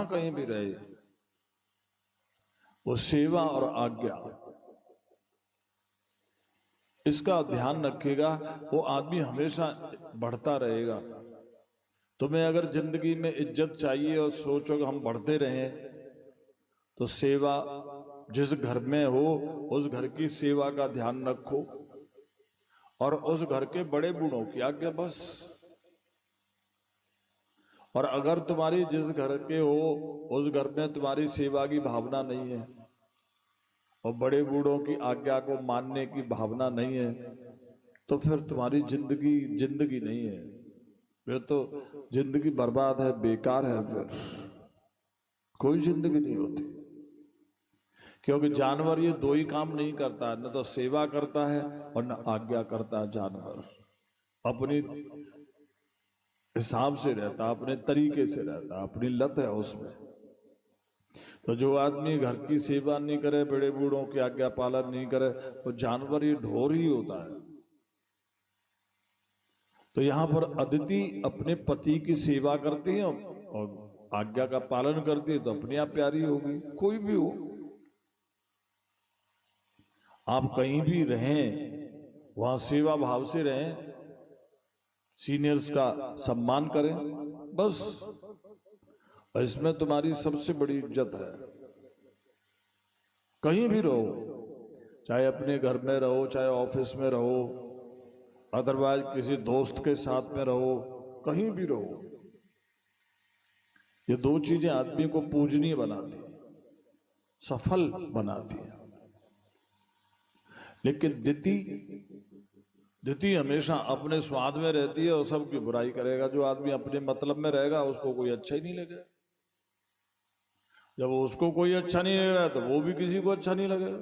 कहीं भी रहे, वो सेवा और आज्ञा, इसका ध्यान रखेगा, वो आदमी हमेशा बढ़ता रहेगा। तुम्हें अगर जिंदगी में इज्जत चाहिए और सोचो कि हम बढ़ते रहें, तो सेवा, जिस घर में हो उस घर की सेवा का ध्यान रखो और उस घर के बड़े बूढ़ों की आज्ञा बस। और अगर तुम्हारी जिस घर के हो उस घर में तुम्हारी सेवा की भावना नहीं है और बड़े बूढ़ों की आज्ञा को मानने की भावना नहीं है, तो फिर तुम्हारी जिंदगी नहीं है, फिर तो जिंदगी बर्बाद है, बेकार है, फिर कोई जिंदगी नहीं होती। क्योंकि जानवर ये दो ही काम नहीं करता, न तो सेवा करता है और न आज्ञा करता है। जानवर अपनी हिसाब से रहता, अपने तरीके से रहता, अपनी लत है उसमें। तो जो आदमी घर की सेवा नहीं करे, बड़े बूढ़ों की आज्ञा पालन नहीं करे, वो जानवर ही ढोर ही होता है। तो यहां पर अदिति अपने पति की सेवा करती है और आज्ञा का पालन करती है, तो अपने आप प्यारी होगी। कोई भी हो, आप कहीं भी रहें वहां सेवा भाव से रहें, सीनियर्स का सम्मान करें, बस। इसमें तुम्हारी सबसे बड़ी इज्जत है। कहीं भी रहो, चाहे अपने घर में रहो, चाहे ऑफिस में रहो, अदरवाइज किसी दोस्त के साथ में रहो, कहीं भी रहो, ये दो चीजें आदमी को पूजनीय बनाती है, सफल बनाती है। लेकिन दिति हमेशा अपने स्वाद में रहती है और सबकी बुराई करेगा। जो आदमी अपने मतलब में रहेगा उसको कोई अच्छा ही नहीं लगेगा। जब उसको कोई अच्छा नहीं लग रहा है तो वो भी किसी को अच्छा नहीं लगेगा।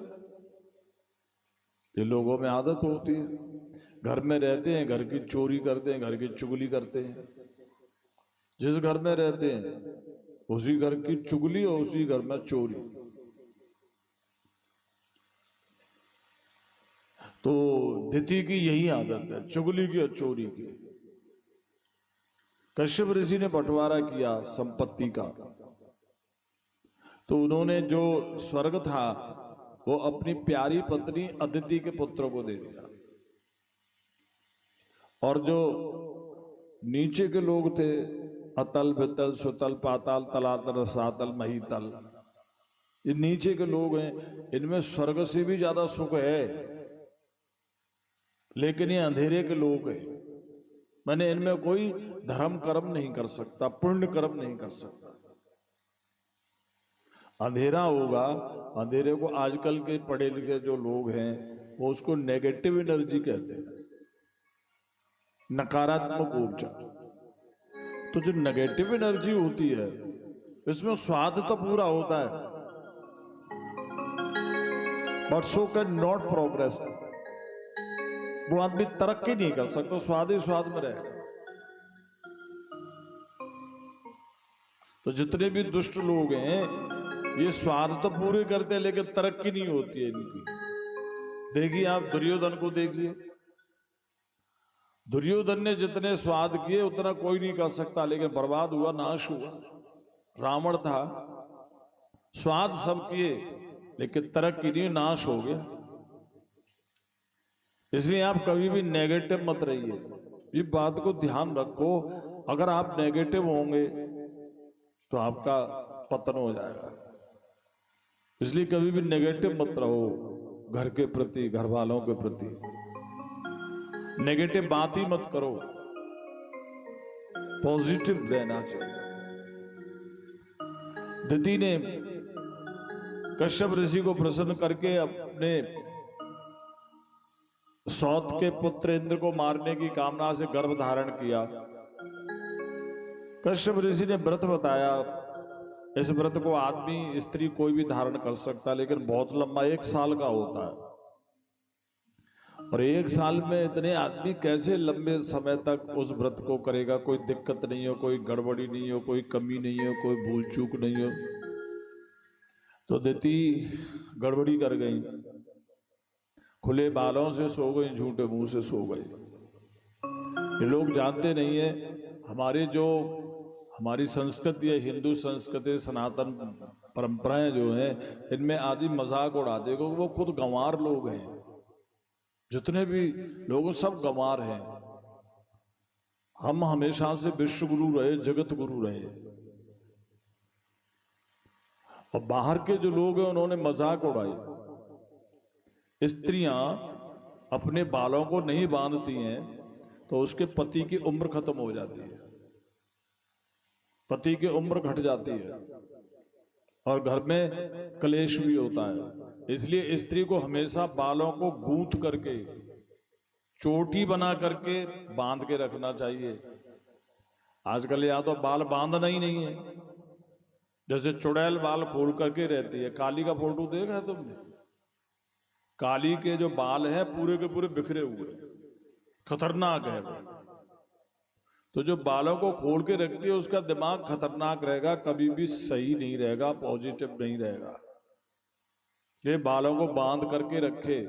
ये लोगों में आदत होती है। घर में रहते हैं, घर की चोरी करते हैं, घर की चुगली करते हैं। जिस घर में रहते हैं उसी घर की चुगली और उसी घर में चोरी। तो दिति की यही आदत है, चुगली की और चोरी की। कश्यप ऋषि ने बंटवारा किया संपत्ति का, तो उन्होंने जो स्वर्ग था वो अपनी प्यारी पत्नी अदिति के पुत्रों को दे दिया, और जो नीचे के लोग थे, अतल वितल सुतल पाताल तलातल रसातल महीतल, ये नीचे के लोग हैं, इनमें स्वर्ग से भी ज्यादा सुख है, लेकिन ये अंधेरे के लोग हैं। मैंने इनमें कोई धर्म कर्म नहीं कर सकता, पुण्य कर्म नहीं कर सकता। अंधेरा होगा, अंधेरे को आजकल के पढ़े लिखे जो लोग हैं वो उसको नेगेटिव एनर्जी कहते हैं, नकारात्मक ऊर्जा। तो जो नेगेटिव एनर्जी होती है इसमें स्वाद तो पूरा होता है, but so can not progress. वो आदमी तरक्की नहीं कर सकता, स्वाद ही स्वाद में रहेगा। तो जितने भी दुष्ट लोग हैं ये स्वाद तो पूरे करते हैं लेकिन तरक्की नहीं होती है इनकी। देखिए आप दुर्योधन को देखिए, दुर्योधन ने जितने स्वाद किए उतना कोई नहीं कर सकता, लेकिन बर्बाद हुआ, नाश हुआ। रावण था, स्वाद सब किए लेकिन तरक्की नहीं, नाश हो गया। इसलिए आप कभी भी नेगेटिव मत रहिए, ये बात को ध्यान रखो। अगर आप नेगेटिव होंगे तो आपका पतन हो जाएगा। इसलिए कभी भी नेगेटिव मत रहो, घर के प्रति, घर वालों के प्रति नेगेटिव बात ही मत करो, पॉजिटिव रहना चाहिए। दिति ने कश्यप ऋषि को प्रसन्न करके अपने सौत के पुत्र इंद्र को मारने की कामना से गर्भ धारण किया। कश्यप ऋषि ने व्रत बताया, इस व्रत को आदमी स्त्री कोई भी धारण कर सकता, लेकिन बहुत लंबा 1 साल का होता है। और 1 साल में इतने आदमी कैसे लंबे समय तक उस व्रत को करेगा? कोई दिक्कत नहीं हो, कोई गड़बड़ी नहीं हो, कोई कमी नहीं हो, कोई भूल चूक नहीं हो। तो दिति गड़बड़ी कर गई, खुले बालों से सो गई, झूठे मुंह से सो गई। ये लोग जानते नहीं है, हमारे जो हमारी संस्कृति है, हिंदू संस्कृति, सनातन परंपराएं जो हैं, इनमें आदमी मजाक उड़ाते हैं, क्योंकि वो खुद गंवार लोग हैं। जितने भी लोग सब गंवार हैं। हम हमेशा से विश्व गुरु रहे, जगत गुरु रहे, और बाहर के जो लोग हैं उन्होंने मजाक उड़ाई। स्त्रियां अपने बालों को नहीं बांधती हैं तो उसके पति की उम्र खत्म हो जाती है, पति की उम्र घट जाती है, और घर में क्लेश भी होता है। इसलिए स्त्री को हमेशा बालों को गूंथ करके, चोटी बना करके बांध के रखना चाहिए। आजकल या तो बाल बांधना ही नहीं है, जैसे चुड़ैल बाल खोल करके रहती है। काली का फोटो देखा है तुमने? काली के जो बाल हैं पूरे के पूरे बिखरे हुए, खतरनाक है वो। तो जो बालों को खोल के रखती है उसका दिमाग खतरनाक रहेगा, कभी भी सही नहीं रहेगा, पॉजिटिव नहीं रहेगा। ये बालों को बांध करके रखे,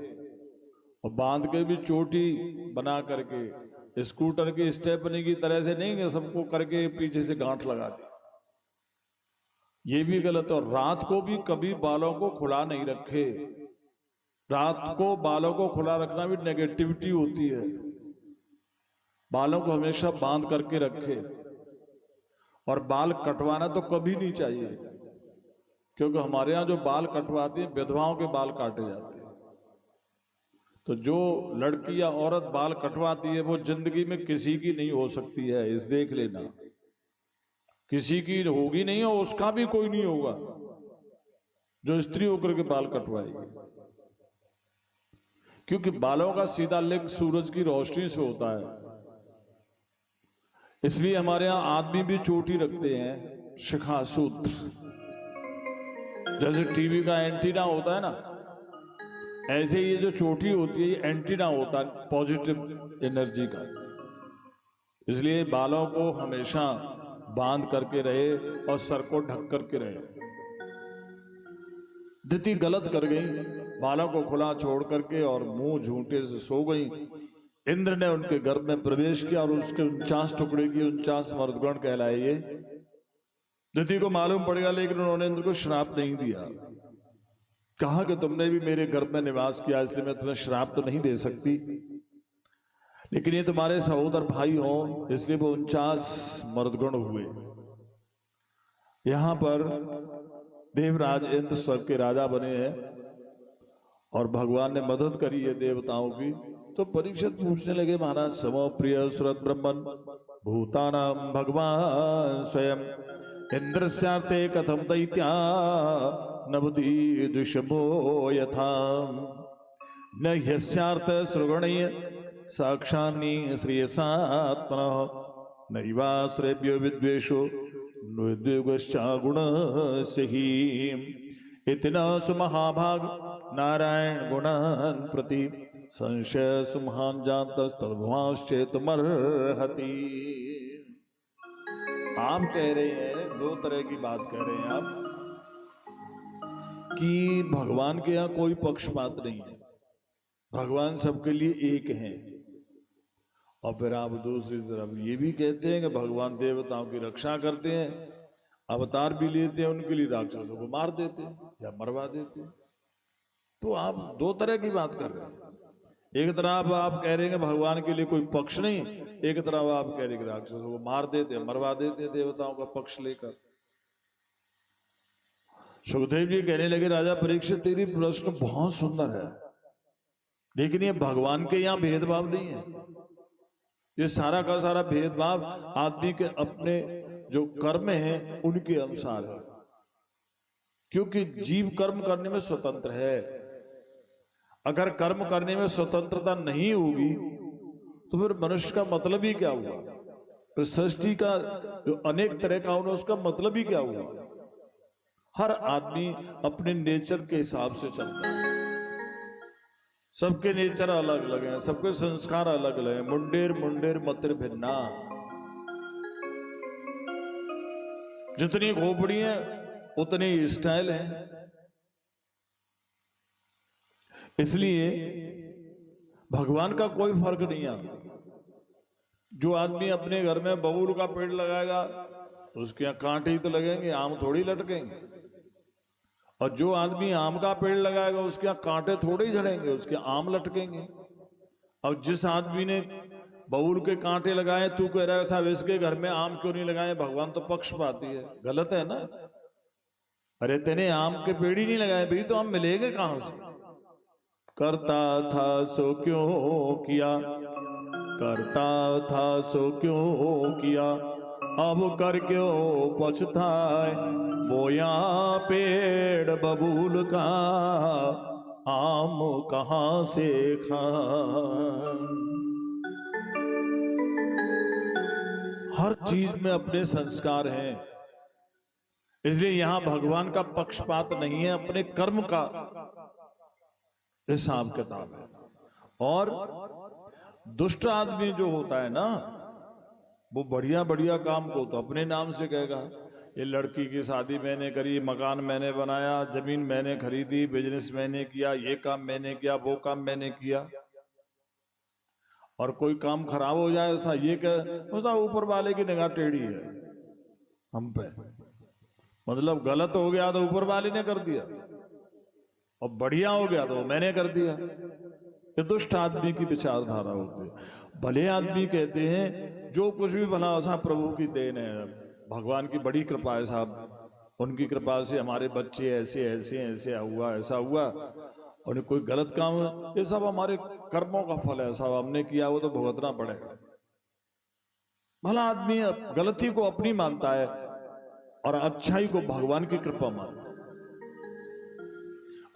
और बांध के भी चोटी बना करके, स्कूटर की स्टेपनी की तरह से नहीं, सबको करके पीछे से गांठ लगा दी, ये भी गलत। और रात को भी कभी बालों को खुला नहीं रखे। रात को बालों को खुला रखना भी नेगेटिविटी होती है। बालों को हमेशा बांध करके रखे। और बाल कटवाना तो कभी नहीं चाहिए, क्योंकि हमारे यहाँ जो बाल कटवाती है विधवाओं के बाल काटे जाते हैं। तो जो लड़की या औरत बाल कटवाती है वो जिंदगी में किसी की नहीं हो सकती है, इस देख लेना। किसी की होगी नहीं और उसका भी कोई नहीं होगा जो स्त्री होकर के बाल कटवाएगी, क्योंकि बालों का सीधा लिंक सूरज की रोशनी से होता है। इसलिए हमारे यहां आदमी भी चोटी रखते हैं, शिखा सूत्र, जैसे टीवी का एंटीना होता है ना, ऐसे ये जो चोटी होती है ये एंटीना होता है पॉजिटिव एनर्जी का। इसलिए बालों को हमेशा बांध करके रहे और सर को ढक करके रहे। दिति गलत कर गई, बालों को खुला छोड़ करके और मुंह झूठे से सो गई। इंद्र ने उनके गर्भ में प्रवेश किया और उसके 49 टुकड़े किए, 49 मर्दगण कहलाए ये। दिति को मालूम पड़ गया, लेकिन उन्होंने इंद्र को श्राप नहीं दिया। कहा कि तुमने भी मेरे गर्भ में निवास किया, इसलिए मैं तुम्हें श्राप तो नहीं दे सकती, लेकिन ये तुम्हारे सहोदर भाई हो, इसलिए वो 49 मर्दगण हुए। यहां पर देवराज इंद्र स्वर्ग के राजा बने हैं और भगवान ने मदद करी है देवताओं की। तो परीक्षित पूछने लगे, महाराज समो प्रिय सुरत ब्रह्मन भूतानां भगवान स्वयं इंद्रस्यार्थे कथम दैत्या नवदीदुषभो यथा न ह्यस्यार्थ सृगणीय साक्षान्नी श्रेयसात्मनः नैवाश्रेभ्यो विद्वेषो गुणस्य ही इति न सुमहाभाग नारायण गुणान् प्रति संशय सुमहान जानतस्तद्भवांश्चेतुमर्हति। आप कह रहे हैं, दो तरह की बात कह रहे हैं आप, कि भगवान के यहाँ कोई पक्षपात नहीं है, भगवान सबके लिए एक हैं। और फिर आप दूसरी तरफ ये भी कहते हैं कि भगवान देवताओं की रक्षा करते हैं, अवतार भी लेते हैं, उनके लिए राक्षसों को मार देते हैं या मरवा देते हैं। तो आप दो तरह की बात कर रहे हैं। एक तरफ आप कह रहे हैं भगवान के लिए कोई पक्ष नहीं, एक तरफ आप कह रहे हैं राक्षसों को मार देते हैं, मरवा देते हैं देवताओं का पक्ष लेकर। सुखदेव जी कहने लगे, राजा परीक्षित तेरी प्रश्न बहुत सुंदर है, लेकिन ये भगवान के यहाँ भेदभाव नहीं है। ये सारा का सारा भेदभाव आदमी के अपने जो कर्म हैं उनके अनुसार है, क्योंकि जीव कर्म करने में स्वतंत्र है। अगर कर्म करने में स्वतंत्रता नहीं होगी तो फिर मनुष्य का मतलब ही क्या हुआ? फिर सृष्टि का जो अनेक तरह का होना, उसका मतलब ही क्या हुआ? हर आदमी अपने नेचर के हिसाब से चलता है। सबके नेचर अलग अलग हैं, सबके संस्कार अलग अलग हैं। मुंडेर मुंडेर मतिर भिन्ना। जितनी खोपड़ी है उतनी स्टाइल है। इसलिए भगवान का कोई फर्क नहीं है। जो आदमी अपने घर में बबूल का पेड़ लगाएगा उसके यहाँ कांटे ही तो लगेंगे, आम थोड़ी लटकेंगे। और जो आदमी आम का पेड़ लगाएगा उसके यहाँ कांटे थोड़े ही झड़ेंगे, उसके आम लटकेंगे। अब जिस आदमी ने बबूल के कांटे लगाए, तू कह रहा है साहब इसके घर में आम क्यों नहीं लगाए? भगवान तो पक्षपाती है, गलत है ना। अरे तेने आम के पेड़ ही नहीं लगाए भाई, तो आम मिलेंगे कहां से? करता था सो क्यों किया, करता था सो क्यों किया, अब कर क्यों पछताए। बोया पेड़ बबूल का, आम कहां से खाए। हर चीज में अपने संस्कार हैं, इसलिए यहां भगवान का पक्षपात नहीं है, अपने कर्म का हिसाब किताब है। और दुष्ट आदमी जो होता है ना, वो बढ़िया बढ़िया काम को तो अपने नाम से कहेगा। ये लड़की की शादी मैंने करी, मकान मैंने बनाया, जमीन मैंने खरीदी, बिजनेस मैंने किया, ये काम मैंने किया, वो काम मैंने किया। और कोई काम खराब हो जाए ऐसा ये कह, ऊपर वाले की निगाह टेढ़ी है हम पे, मतलब गलत हो गया तो ऊपर वाले ने कर दिया, और बढ़िया हो गया तो मैंने कर दिया। ये दुष्ट आदमी की विचारधारा होती है। भले आदमी कहते हैं जो कुछ भी भला ऐसा प्रभु की देन है, भगवान की बड़ी कृपा है साहब, उनकी कृपा से हमारे बच्चे ऐसे ऐसे ऐसे हुआ, ऐसा हुआ, और कोई गलत काम है, ये सब हमारे कर्मों का फल है साहब, हमने किया वो तो भुगतना पड़ेगा। भला आदमी गलती को अपनी मानता है और अच्छाई को भगवान की कृपा मानता है,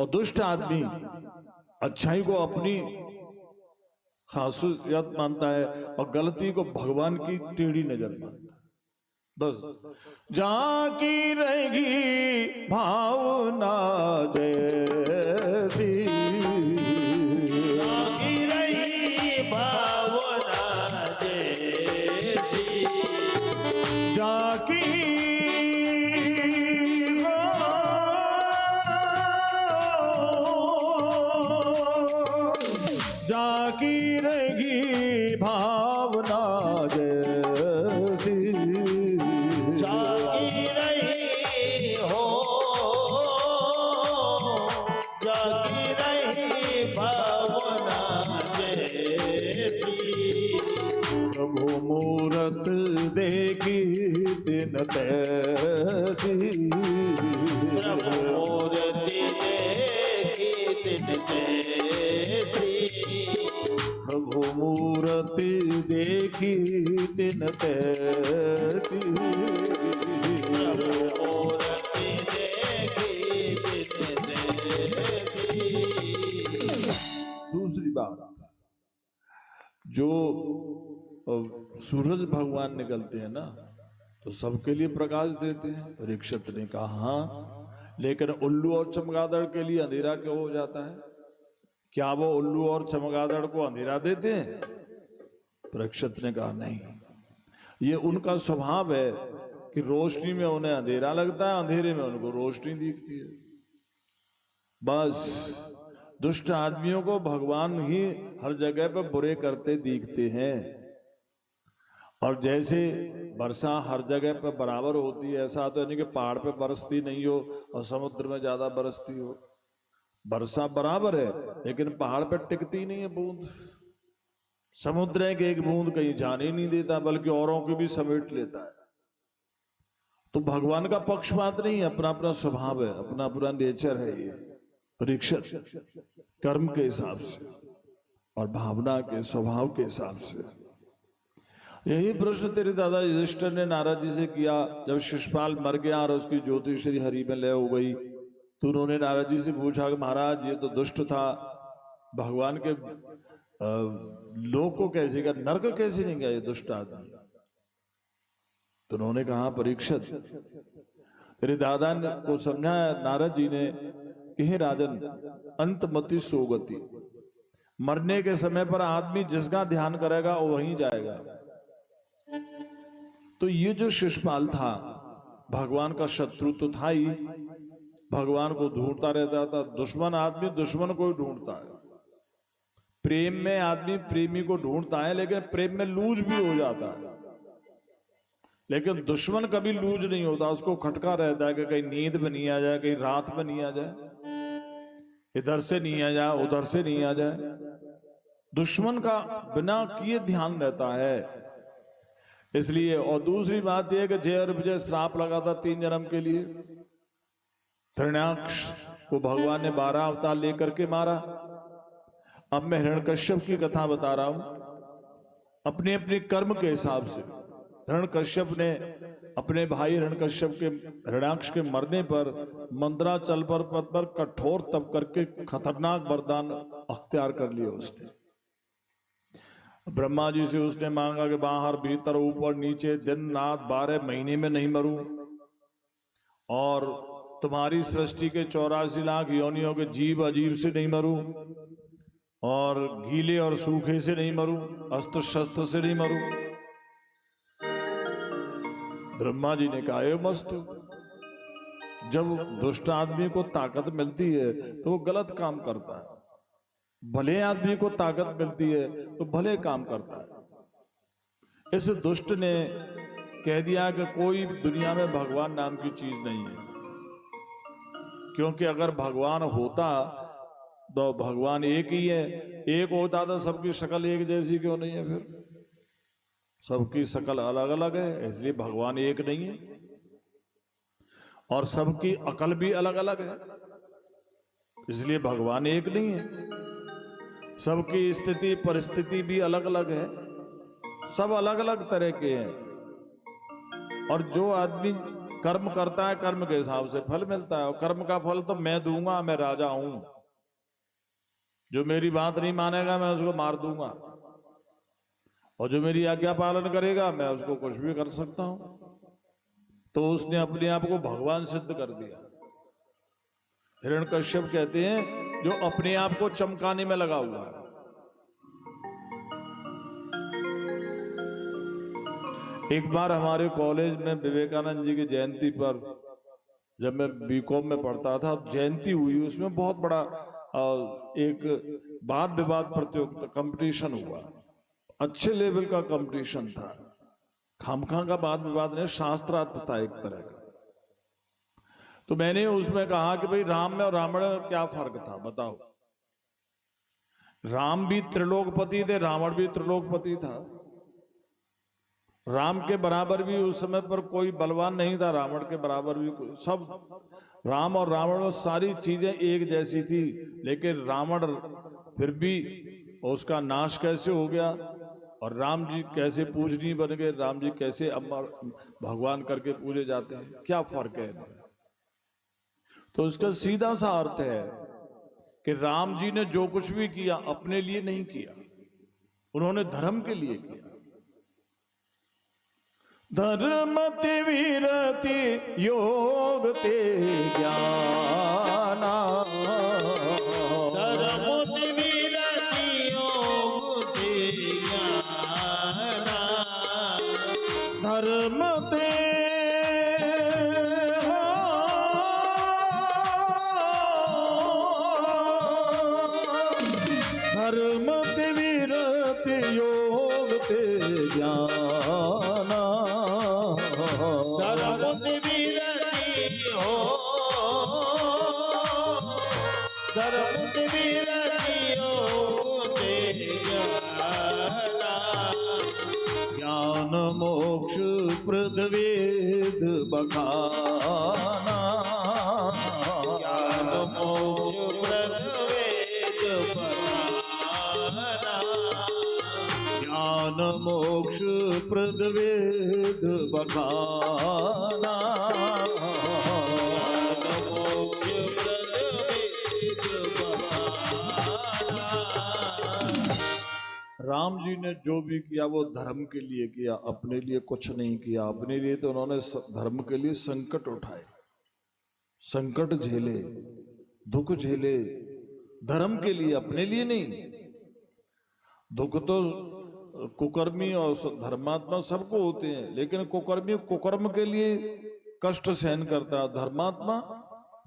और दुष्ट आदमी अच्छाई को अपनी खासियत मानता है और गलती को भगवान की टेढ़ी नजर मानता है। बस जाकी रहेगी भावना जैसी, जाकी रहेगी भावना जैसी, जाकी जाकी रहेगी भावना जैसी, जाकी रही हो, जाकी रही भावना जैसी। प्रभु मूरत देखी दिन तैसी, प्रभु मूर्ति देखी दिन तैसी, प्रभु मूरति देखी दिन तैसी, प्रभु मूर्ति देखी दिन तैसी। दूसरी बात, जो सूरज भगवान निकलते हैं ना तो सबके लिए प्रकाश देते हैं। परीक्षित ने कहा हाँ, लेकिन उल्लू और चमगादड़ के लिए अंधेरा क्यों हो जाता है? क्या वो उल्लू और चमगादड़ को अंधेरा देते हैं? परीक्षित ने कहा नहीं, ये उनका स्वभाव है कि रोशनी में उन्हें अंधेरा लगता है, अंधेरे में उनको रोशनी दिखती है। बस दुष्ट आदमियों को भगवान ही हर जगह पर बुरे करते दिखते हैं। और जैसे वर्षा हर जगह पर बराबर होती है, ऐसा तो नहीं कि पहाड़ पे बरसती नहीं हो और समुद्र में ज्यादा बरसती हो। वर्षा बराबर है लेकिन पहाड़ पे टिकती नहीं है बूंद। समुद्र है कि एक बूंद कहीं जाने नहीं देता, बल्कि औरों की भी समेट लेता है। तो भगवान का पक्षपात नहीं है, अपना अपना स्वभाव है, अपना अपना नेचर है। ये परीक्षित कर्म के हिसाब से और भावना के स्वभाव के हिसाब से। यही प्रश्न तेरे दादा युधिष्ठिर ने नारद जी से किया जब शिशुपाल मर गया और उसकी ज्योति श्री हरि में लय हो गई। तो उन्होंने नारद जी से पूछा कि महाराज ये तो दुष्ट था, भगवान के लोक को कैसे गया, नरक कैसे नहीं गया ये दुष्ट आदमी? तो उन्होंने कहा परीक्षित, तेरे दादा को समझाया नारद जी ने कि हे राजन, अंतमति सोगति, मरने के समय पर आदमी जिसका ध्यान करेगा वो वहीं जाएगा। तो ये जो शिशुपाल था भगवान का शत्रु तो था ही, भगवान को ढूंढता रहता था। दुश्मन आदमी दुश्मन को ही ढूंढता है। प्रेम में आदमी प्रेमी को ढूंढता है लेकिन प्रेम में लूज भी हो जाता है। लेकिन दुश्मन कभी लूज नहीं होता, उसको खटका रहता है कि कहीं नींद में नहीं आ जाए, कहीं रात में नहीं आ जाए, इधर से नहीं आ जाए, उधर से नहीं आ जाए। दुश्मन का बिना किए ध्यान रहता है। इसलिए, और दूसरी बात यह कि जय और विजय श्राप लगा था 3 जन्म के लिए। हिरण्याक्ष को भगवान ने 12 अवतार लेकर के मारा। अब मैं हिरण्यकश्यप की कथा बता रहा हूं अपने अपने कर्म के हिसाब से। हिरण्यकश्यप ने अपने भाई हिरण्यकश्यप के, हिरण्याक्ष के मरने पर मंदराचल पर्वत पर कठोर तप करके खतरनाक वरदान अख्तियार कर लिया उसने। ब्रह्मा जी से उसने मांगा कि बाहर भीतर ऊपर नीचे दिन रात 12 महीने में नहीं मरूं, और तुम्हारी सृष्टि के 84 लाख योनियों के जीव अजीब से नहीं मरूं, और गीले और सूखे से नहीं मरूं, अस्त्र शस्त्र से नहीं मरूं। ब्रह्मा जी ने कहा ए मस्तु, जब दुष्ट आदमी को ताकत मिलती है तो वो गलत काम करता है, भले आदमी को ताकत मिलती है तो भले काम करता है। इस दुष्ट ने कह दिया कि कोई दुनिया में भगवान नाम की चीज नहीं है, क्योंकि अगर भगवान होता तो भगवान एक ही है। एक होता तो सबकी शक्ल एक जैसी क्यों नहीं है? फिर सबकी शक्ल अलग अलग है, इसलिए भगवान एक नहीं है। और सबकी अकल भी अलग अलग है, इसलिए भगवान एक नहीं है। सबकी स्थिति परिस्थिति भी अलग अलग है, सब अलग अलग तरह के हैं। और जो आदमी कर्म करता है, कर्म के हिसाब से फल मिलता है, और कर्म का फल तो मैं दूंगा, मैं राजा हूं। जो मेरी बात नहीं मानेगा मैं उसको मार दूंगा, और जो मेरी आज्ञा पालन करेगा मैं उसको कुछ भी कर सकता हूं। तो उसने अपने आप को भगवान सिद्ध कर दिया। हिरण्यकश्यप कहते हैं जो अपने आप को चमकाने में लगा हुआ है। एक बार हमारे कॉलेज में विवेकानंद जी की जयंती पर, जब मैं बीकॉम में पढ़ता था, जयंती हुई, उसमें बहुत बड़ा एक वाद विवाद प्रतियोगिता कंपटीशन हुआ। अच्छे लेवल का कंपटीशन था, खामखा का वाद विवाद नहीं, शास्त्रार्थ था एक तरह का। तो मैंने उसमें कहा कि भाई राम में और रावण में क्या फर्क था बताओ। राम भी त्रिलोकपति थे, रावण भी त्रिलोकपति था। राम के बराबर भी उस समय पर कोई बलवान नहीं था, रावण के बराबर भी कोई, सब राम और रावण में सारी चीजें एक जैसी थी। लेकिन रावण फिर भी उसका नाश कैसे हो गया, और राम जी कैसे पूजनीय बन गए, राम जी कैसे अमर भगवान करके पूजे जाते हैं, क्या फर्क है? तो इसका सीधा सा अर्थ है कि राम जी ने जो कुछ भी किया अपने लिए नहीं किया, उन्होंने धर्म के लिए किया। धर्मति वीरति योग ते ज्ञाना, धर्मति वीरति योग ते ज्ञाना, धर्मते धर्मति वीरति योग ते ज्ञाना, धर्मति वीरति हो, धर्मति वीरति योग ते ज्ञाना, ज्ञान मोक्ष प्रद वेद बखाना, ज्ञान मोक्ष प्रद वेद बखाना, ज्ञान मोक्ष प्रद वेद बखाना, ज्ञान मोक्ष प्रद वेद बखाना। राम जी ने जो भी किया वो धर्म के लिए किया, अपने लिए कुछ नहीं किया। अपने लिए तो उन्होंने धर्म के लिए संकट उठाए, संकट झेले, दुख झेले, धर्म के लिए, अपने लिए नहीं। दुख तो कुकर्मी और धर्मात्मा सबको होते हैं, लेकिन कुकर्मी कुकर्म के लिए कष्ट सहन करता है, धर्मात्मा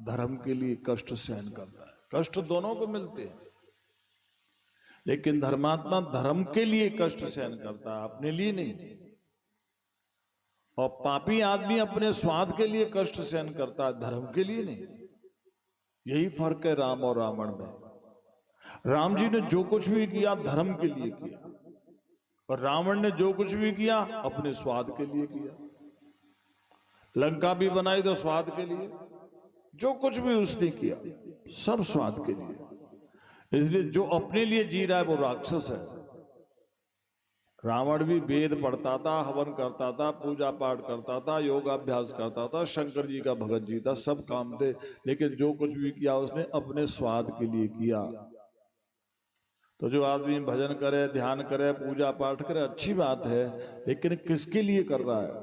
धर्म के लिए कष्ट सहन करता है। कष्ट दोनों को मिलते हैं, लेकिन धर्मात्मा धर्म के लिए कष्ट सहन करता है, अपने लिए नहीं। और पापी आदमी अपने स्वाद के लिए कष्ट सहन करता है, धर्म के लिए नहीं। यही फर्क है राम और रावण में। राम जी ने जो कुछ भी किया धर्म के लिए किया, और रावण ने जो कुछ भी किया अपने स्वाद के लिए किया। लंका भी बनाई तो स्वाद के लिए, जो कुछ भी उसने किया सब स्वाद के लिए। इसलिए जो अपने लिए जी रहा है वो राक्षस है। रावण भी वेद पढ़ता था, हवन करता था, पूजा पाठ करता था, योगाभ्यास करता था, शंकर जी का भगत जी था, सब काम थे, लेकिन जो कुछ भी किया उसने अपने स्वाद के लिए किया। तो जो आदमी भजन करे, ध्यान करे, पूजा पाठ करे, अच्छी बात है, लेकिन किसके लिए कर रहा है?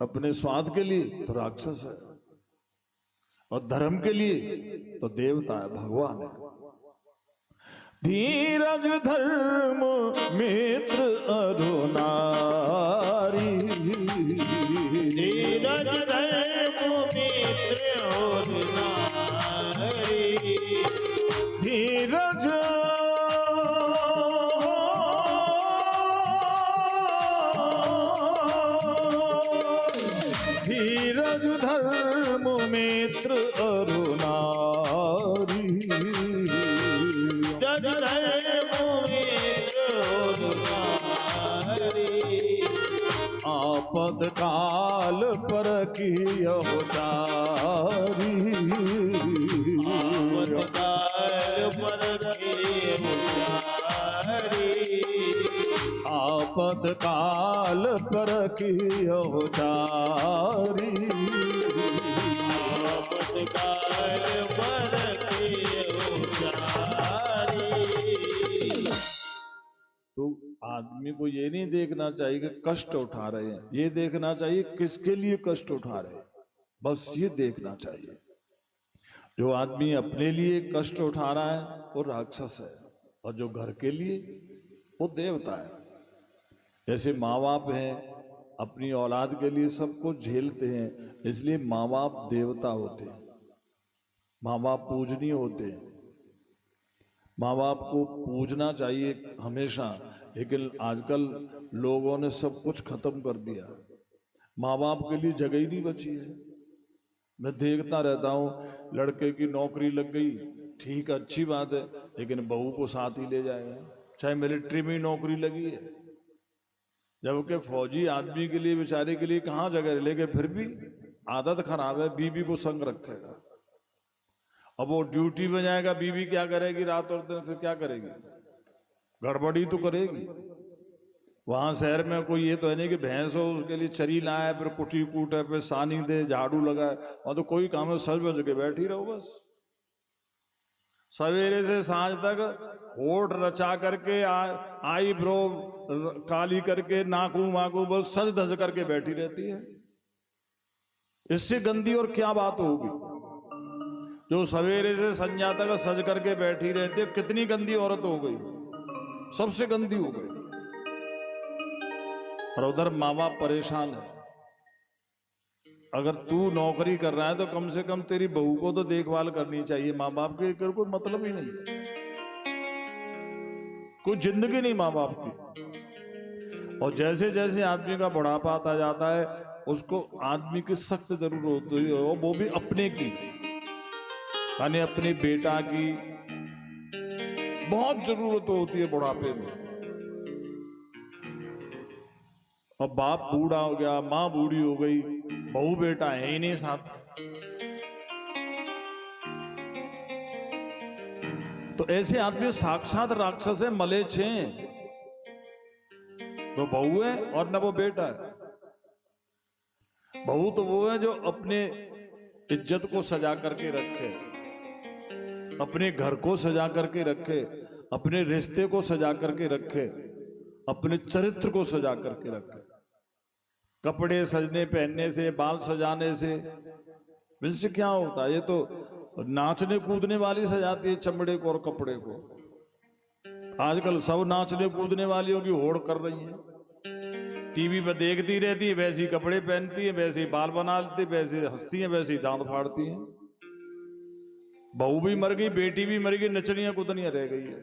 अपने स्वाद के लिए तो राक्षस है, और धर्म के लिए तो देवता है, भगवान है। धीरज धर्म मित्र अरु नारी, धीरज धर्म मित्र और नारी, धीरज धीरज धर्म मित्र अरु नारी, धीरज धर्म मित्र और नारी, आपद काल पर कियो तारी, आपद काल पर कियो तारी, आपद काल पर कियो तारी, आपद काल पर कियो तारी। तो आदमी को ये नहीं देखना चाहिए कि कष्ट उठा रहे हैं, ये देखना चाहिए किसके लिए कष्ट उठा रहे हैं, बस ये देखना चाहिए। जो आदमी अपने लिए कष्ट उठा रहा है वो राक्षस है, और जो घर के लिए वो देवता है। जैसे माँ बाप हैं, अपनी औलाद के लिए सब कुछ झेलते हैं, इसलिए माँ बाप देवता होते हैं, माँ बाप पूजनीय होते हैं। माँ बाप को पूजना चाहिए हमेशा, लेकिन आजकल लोगों ने सब कुछ खत्म कर दिया, माँ बाप के लिए जगह ही नहीं बची है। मैं देखता रहता हूँ, लड़के की नौकरी लग गई, ठीक अच्छी बात है, लेकिन बहू को साथ ही ले जाएगा, चाहे मिलिट्री में नौकरी लगी है, जबकि फौजी आदमी के लिए, बेचारे के लिए कहाँ जगह है, लेकिन फिर भी आदत खराब है, बीवी को संग रखेगा। अब वो ड्यूटी में जाएगा, बीवी क्या करेगी रात और दिन, फिर क्या करेगी? गड़बड़ी तो करेगी। वहां शहर में कोई ये तो है नहीं कि भैंस हो उसके लिए चरी लाए, फिर कुटी कूटे, फिर सानी दे, झाड़ू लगाए, और तो कोई काम है, सज बज के बैठी रहो बस। सवेरे से सांझ तक होठ रचा करके, आई ब्रो काली करके, नाकू माकू बस सज धज करके बैठी रहती है। इससे गंदी और क्या बात होगी? जो सवेरे से संध्या तक सज करके बैठी रहती है, कितनी गंदी औरत हो गई, सबसे गंदी हो गई। और उधर माँ बाप परेशान है। अगर तू नौकरी कर रहा है तो कम से कम तेरी बहू को तो देखभाल करनी चाहिए, माँ बाप के कोई मतलब ही नहीं, कोई जिंदगी नहीं माँ बाप की। और जैसे जैसे आदमी का बुढ़ापा आता जाता है, उसको आदमी की सख्त जरूरत होती है, वो भी अपने की, यानी अपने बेटा की बहुत जरूरत होती है बुढ़ापे में। और बाप बूढ़ा हो गया, माँ बूढ़ी हो गई, बहू बेटा है ही नहीं साथ, तो ऐसे आदमी साक्षात राक्षस है, मलेच्छ हैं। तो बहू है और न वो बेटा है। बहू तो वो है जो अपने इज्जत को सजा करके रखे, अपने घर को सजा करके रखे, अपने रिश्ते को सजा करके रखे, अपने चरित्र को सजा करके रखे। कपड़े सजने पहनने से, बाल सजाने से इनसे क्या होता है? ये तो नाचने कूदने वाली सजाती है चमड़े को और कपड़े को। आजकल सब नाचने कूदने वालियों की होड़ कर रही है, टीवी पर देखती रहती है, वैसी कपड़े पहनती है, वैसे ही बाल बना लेती, वैसे हंसती है, वैसे ही दांत फाड़ती है। बहू भी मर गई, बेटी भी मर गई, नचनियां कूदनियां रह गई है।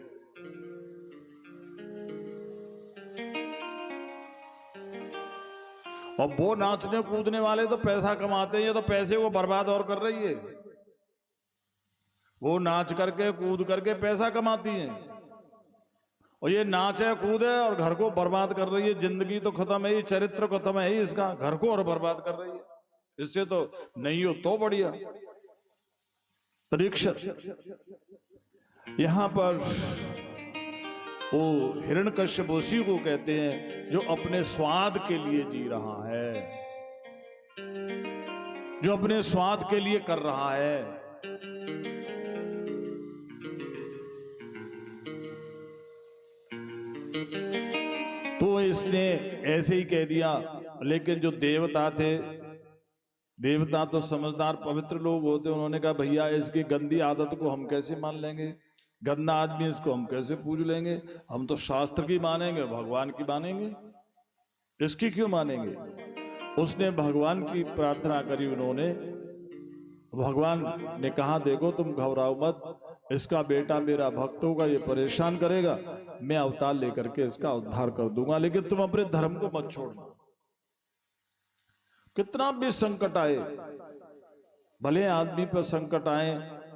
और वो नाचने कूदने वाले तो पैसा कमाते हैं, ये तो पैसे को बर्बाद और कर रही है। वो नाच करके कूद करके पैसा कमाती हैं, और ये नाच है कूद है और घर को बर्बाद कर रही है। जिंदगी तो खत्म है, चरित्र खत्म है इसका, घर को और बर्बाद कर रही है। इससे तो नहीं हो तो बढ़िया। परीक्षित यहां पर वो हिरण्यकश्यप उसी को कहते हैं जो अपने स्वाद के लिए जी रहा है, जो अपने स्वाद के लिए कर रहा है। तो इसने ऐसे ही कह दिया। लेकिन जो देवता थे, देवता तो समझदार पवित्र लोग होते, उन्होंने कहा भैया इसकी गंदी आदत को हम कैसे मान लेंगे, गंदा आदमी इसको हम कैसे पूज लेंगे, हम तो शास्त्र की मानेंगे, भगवान की मानेंगे, इसकी क्यों मानेंगे। उसने भगवान की प्रार्थना करी। उन्होंने, भगवान ने कहा देखो तुम घबराओ मत, इसका बेटा मेरा भक्त होगा, ये परेशान करेगा, मैं अवतार लेकर के इसका उद्धार कर दूंगा, लेकिन तुम अपने धर्म को मत छोड़ना। कितना भी संकट आए, भले आदमी पर संकट आए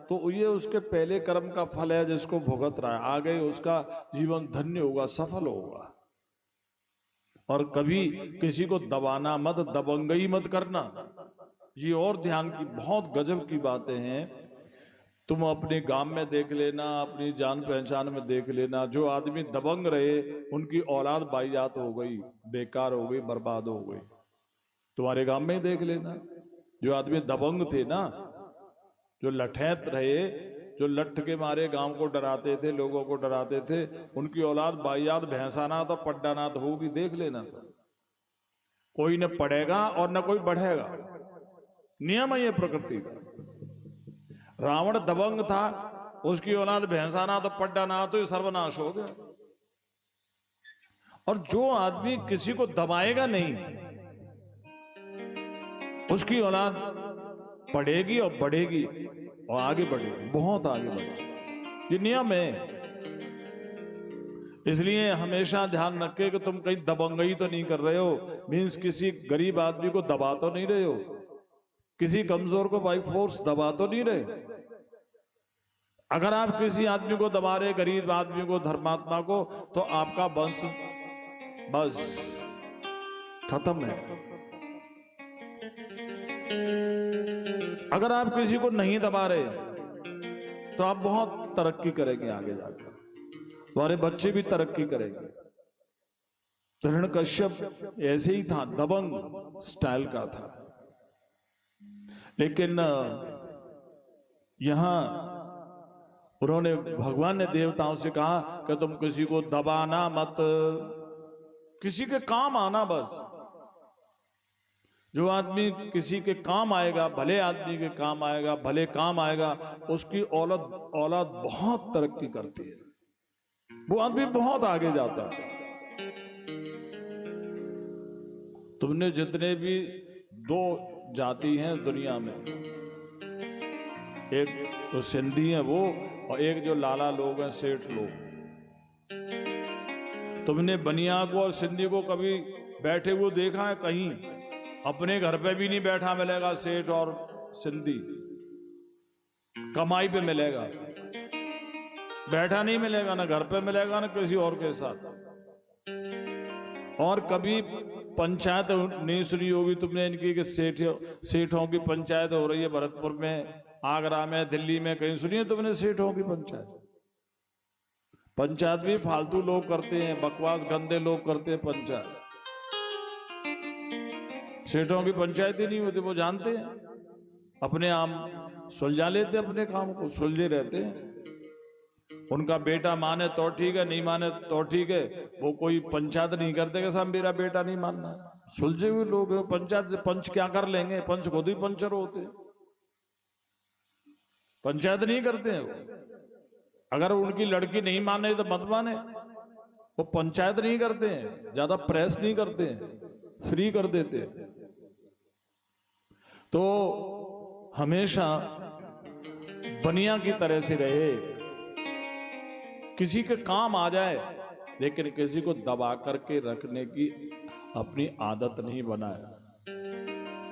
तो ये उसके पहले कर्म का फल है जिसको भुगत रहा है, आगे उसका जीवन धन्य होगा, सफल होगा। और कभी किसी को दबाना मत, दबंगई मत करना। ये और ध्यान की बहुत गजब की बातें हैं। तुम अपने गांव में देख लेना, अपनी जान पहचान में देख लेना, जो आदमी दबंग रहे उनकी औलाद बाइजात हो गई, बेकार हो गई, बर्बाद हो गई। तुम्हारे गांव में ही देख लेना, जो आदमी दबंग थे ना, जो लठैत रहे, जो लठ के मारे गांव को डराते थे, लोगों को डराते थे, उनकी औलाद बाइजात भैंसानाथ और पड्डानाथ होगी, देख लेना। तो कोई न पढ़ेगा और न कोई बढ़ेगा, नियम है ये प्रकृति का। रावण दबंग था, उसकी औलाद भैंसानाथ और पड्डानाथ, तो सर्वनाश हो गया। और जो आदमी किसी को दबाएगा नहीं, उसकी औलाद पढ़ेगी और बढ़ेगी और आगे बढ़ेगी, बहुत आगे बढ़ेगी। ये नियम है। इसलिए हमेशा ध्यान रखें कि तुम कहीं दबंगई तो नहीं कर रहे हो, मीन्स किसी गरीब आदमी को दबा तो नहीं रहे हो, किसी कमजोर को बाई फोर्स दबा तो नहीं रहे। अगर आप किसी आदमी को दबा रहे, गरीब आदमी को, धर्मात्मा को, तो आपका वंश बस खत्म है। अगर आप किसी को नहीं दबा रहे तो आप बहुत तरक्की करेंगे आगे जाकर, तुम्हारे बच्चे भी तरक्की करेंगे। तो हिरण्यकश्यप ऐसे ही था, दबंग स्टाइल का था। लेकिन यहां उन्होंने, भगवान ने देवताओं से कहा कि तुम किसी को दबाना मत, किसी के काम आना बस। जो आदमी किसी के काम आएगा, भले आदमी के काम आएगा, भले काम आएगा, उसकी औलाद बहुत तरक्की करती है, वो आदमी बहुत आगे जाता है। तुमने जितने भी दो जाति हैं दुनिया में, एक तो सिंधी है वो, और एक जो लाला लोग हैं, सेठ लोग। तुमने बनिया को और सिंधी को कभी बैठे हुए देखा है कहीं? अपने घर पे भी नहीं बैठा मिलेगा सेठ और सिंधी, कमाई पे मिलेगा, बैठा नहीं मिलेगा, ना घर पे मिलेगा ना किसी और के साथ। और कभी पंचायत नहीं सुनी होगी तुमने इनकी कि सेठों की पंचायत हो रही है भरतपुर में, आगरा में, दिल्ली में, कहीं सुनी है तुमने सेठों की पंचायत? पंचायत भी फालतू लोग करते हैं, बकवास गंदे लोग करते हैं पंचायत। सेठों की पंचायत ही नहीं होती, वो जानते हैं, अपने आप सुलझा लेते अपने काम को, सुलझे रहते हैं। उनका बेटा माने तो ठीक है, नहीं माने तो ठीक है, वो कोई पंचायत नहीं करते कि साहब मेरा बेटा नहीं मानना। सुलझे हुए लोग हैं। पंचायत से पंच क्या कर लेंगे? पंच खुद ही पंचर होते हैं, पंचायत नहीं करते हैं वो। अगर उनकी लड़की नहीं माने तो मत माने, वो पंचायत नहीं करते हैं, ज्यादा प्रेस नहीं करते हैं, फ्री कर देते हैं। तो हमेशा बनिया की तरह से रहे, किसी के काम आ जाए लेकिन किसी को दबा करके रखने की अपनी आदत नहीं बनाए।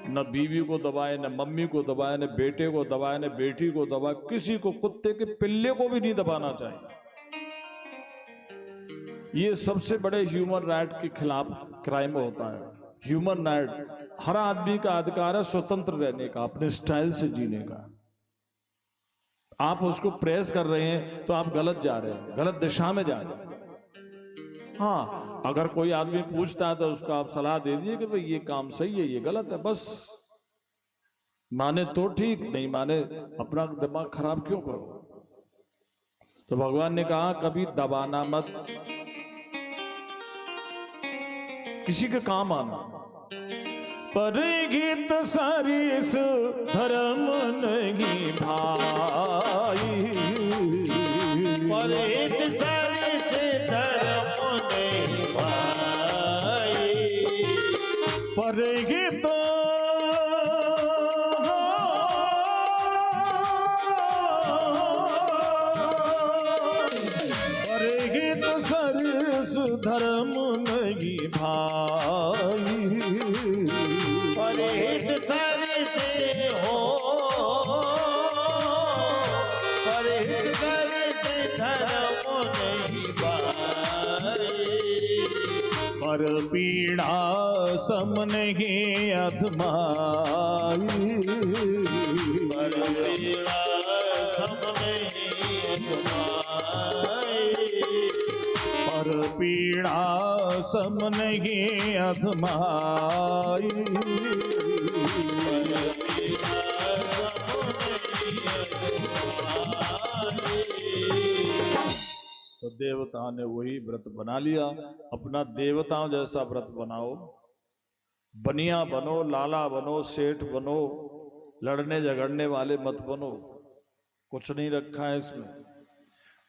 न बीवी को दबाए, न मम्मी को दबाए, न बेटे को दबाए, न बेटी को दबाए, किसी को, कुत्ते के पिल्ले को भी नहीं दबाना चाहिए। ये सबसे बड़े ह्यूमन राइट के खिलाफ क्राइम होता है। ह्यूमन राइट, हर आदमी का अधिकार है स्वतंत्र रहने का, अपने स्टाइल से जीने का। आप उसको प्रेस कर रहे हैं तो आप गलत जा रहे हैं, गलत दिशा में जा रहे हैं। हाँ, अगर कोई आदमी पूछता है तो उसको आप सलाह दे दीजिए कि भाई ये काम सही है, ये गलत है, बस। माने तो ठीक, नहीं माने अपना दिमाग खराब क्यों करो। तो भगवान ने कहा कभी दबाना मत, किसी के काम आना। परिगीत सरिस धर्म नहीं भाई, परित सरिस धर्म नहीं भाई, परिगीत परिगीत सरिस धर्म नहीं भाई, परित सरिस हो, परित सरिस धर्म नहीं भाई, पर पीड़ा सम नहीं अधमाई, पर पीड़ा सम नहीं अधमाई, पर पीड़ा सम नहीं अधमाई। तो देवता ने वही व्रत बना लिया, अपना देवताओं जैसा व्रत बनाओ। बनिया बनो, लाला बनो, सेठ बनो, लड़ने झगड़ने वाले मत बनो, कुछ नहीं रखा है इसमें।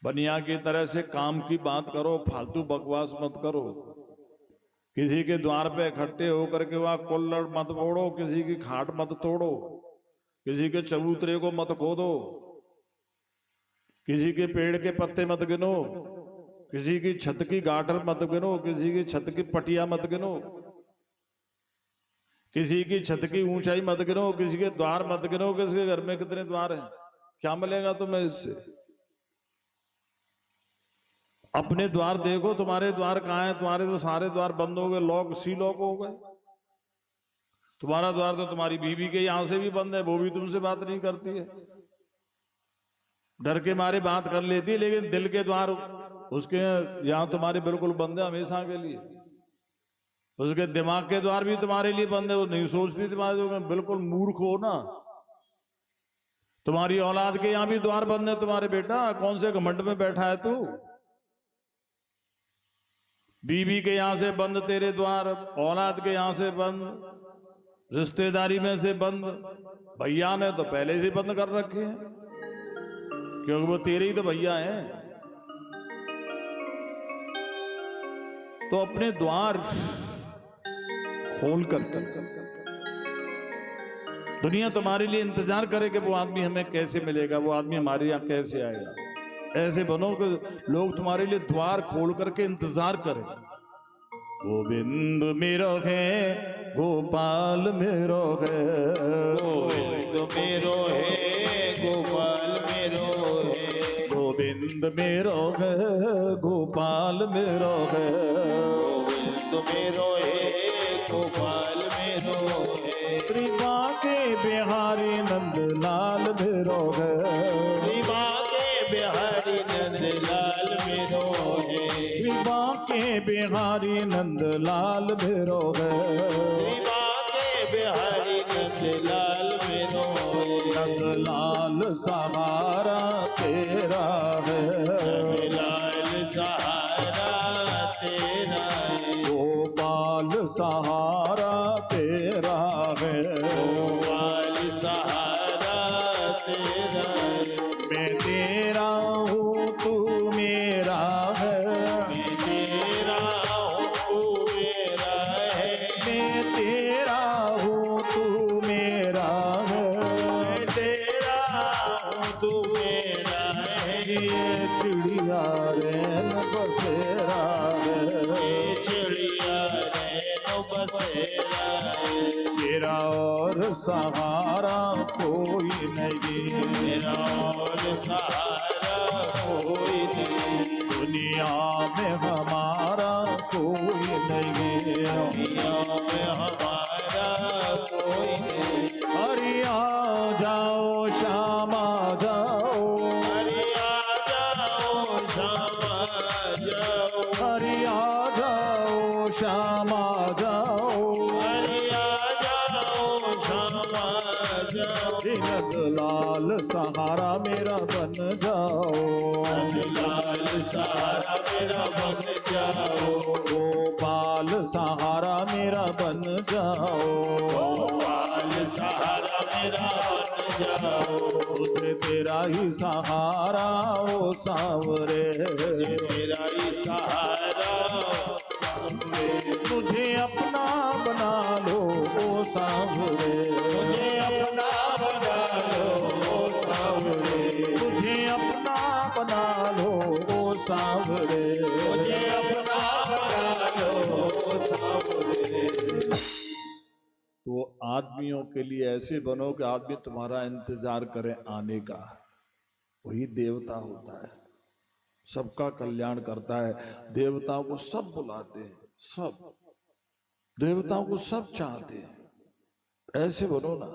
बनिया की तरह से काम की बात करो, फालतू बकवास मत करो। किसी के द्वार पे इकट्ठे होकर के वहां कुल्लड़ मत फोड़ो, किसी की खाट मत तोड़ो, किसी के चबूतरे को मत खोदो, किसी के पेड़ के पत्ते मत गिनो, किसी की छत की गाटर मत गिनो, किसी की छत की पटिया मत गिनो, किसी की छत की ऊंचाई मत गिनो, किसी के द्वार मत गिनो, किसी के घर में कितने द्वार हैं, क्या मिलेगा तुम्हें इससे। अपने द्वार देखो, तुम्हारे द्वार कहाँ हैं? तुम्हारे तो सारे द्वार बंद हो गए, लॉक सी लॉक हो गए। तुम्हारा द्वार तो तुम्हारी बीवी के यहां से भी बंद है, वो भी तुमसे बात नहीं करती है, डर के मारे बात कर लेती है, लेकिन दिल के द्वार उसके यहां तुम्हारे बिल्कुल बंद है हमेशा के लिए। उसके दिमाग के द्वार भी तुम्हारे लिए बंद है, वो नहीं सोचती तुम्हारे, बिल्कुल मूर्ख हो ना। तुम्हारी औलाद के यहां भी द्वार बंद है तुम्हारे, बेटा कौन से घमंड में बैठा है तू। बीवी के यहां से बंद तेरे द्वार, औलाद के यहां से बंद, रिश्तेदारी में से बंद। भैया ने तो पहले से बंद कर रखे हैं, क्योंकि वो तेरे ही तो भैया हैं। तो अपने द्वार खोल कर दुनिया तुम्हारे लिए इंतजार करे कि वो आदमी हमें कैसे मिलेगा, वो आदमी हमारे यहाँ कैसे आएगा। ऐसे बनो कि लोग तुम्हारे लिए द्वार खोल करके इंतजार करें। गोविंद मेरो है, गोपाल मेरो है, गोविंद मेरो है, गोपाल मेरो है, गोविंद मेरो है, गोपाल मेरो है, गोविंद मेरो है, गोपाल मेरो है, श्री बांके बिहारी नंद लाल मेरो है, श्री बांके बिहारी नंद लाल मेरो है, श्री बांके बिहारी नंद लाल मेरो है, श्री बांके बिहारी नंद लाल मेरो है, नंद लाल सहारा तेरा है, नंद लाल सहारा तेरा है, गोपाल सहारा तेरा है, गोपाल सहारा तेरा है, मैं तेरा हूँ तू मेरा है, मैं तेरा हूँ तू मेरा है, मैं तेरा हूँ तू मेरा है, मैं तेरा हूँ तू मेरा है, ये चिड़िया रैन बसेरा है, ये चिड़िया रैन बसेरा है, तेरा और लाल सहारा मेरा बन जाओ, लाल सहारा मेरा बन जाओ, गोपाल सहारा मेरा बन जाओ, गोपाल सहारा मेरा बन जाओ, तुझे तेरा ही सहारा ओ सांवरे, तेरा ही सहारा तुझे अपना बना लो ओ सांवरे, मुझे अपना बना लो ओ सांवरे, तुझे अपना बना लो ओ सांवरे, मुझे अपना बना लो ओ सांवरे। तो आदमियों के लिए ऐसे बनो कि आदमी तुम्हारा इंतजार करे आने का, वही देवता होता है, सबका कल्याण करता है। देवताओं को सब बुलाते हैं, सब देवताओं को सब चाहते हैं, ऐसे बनो ना।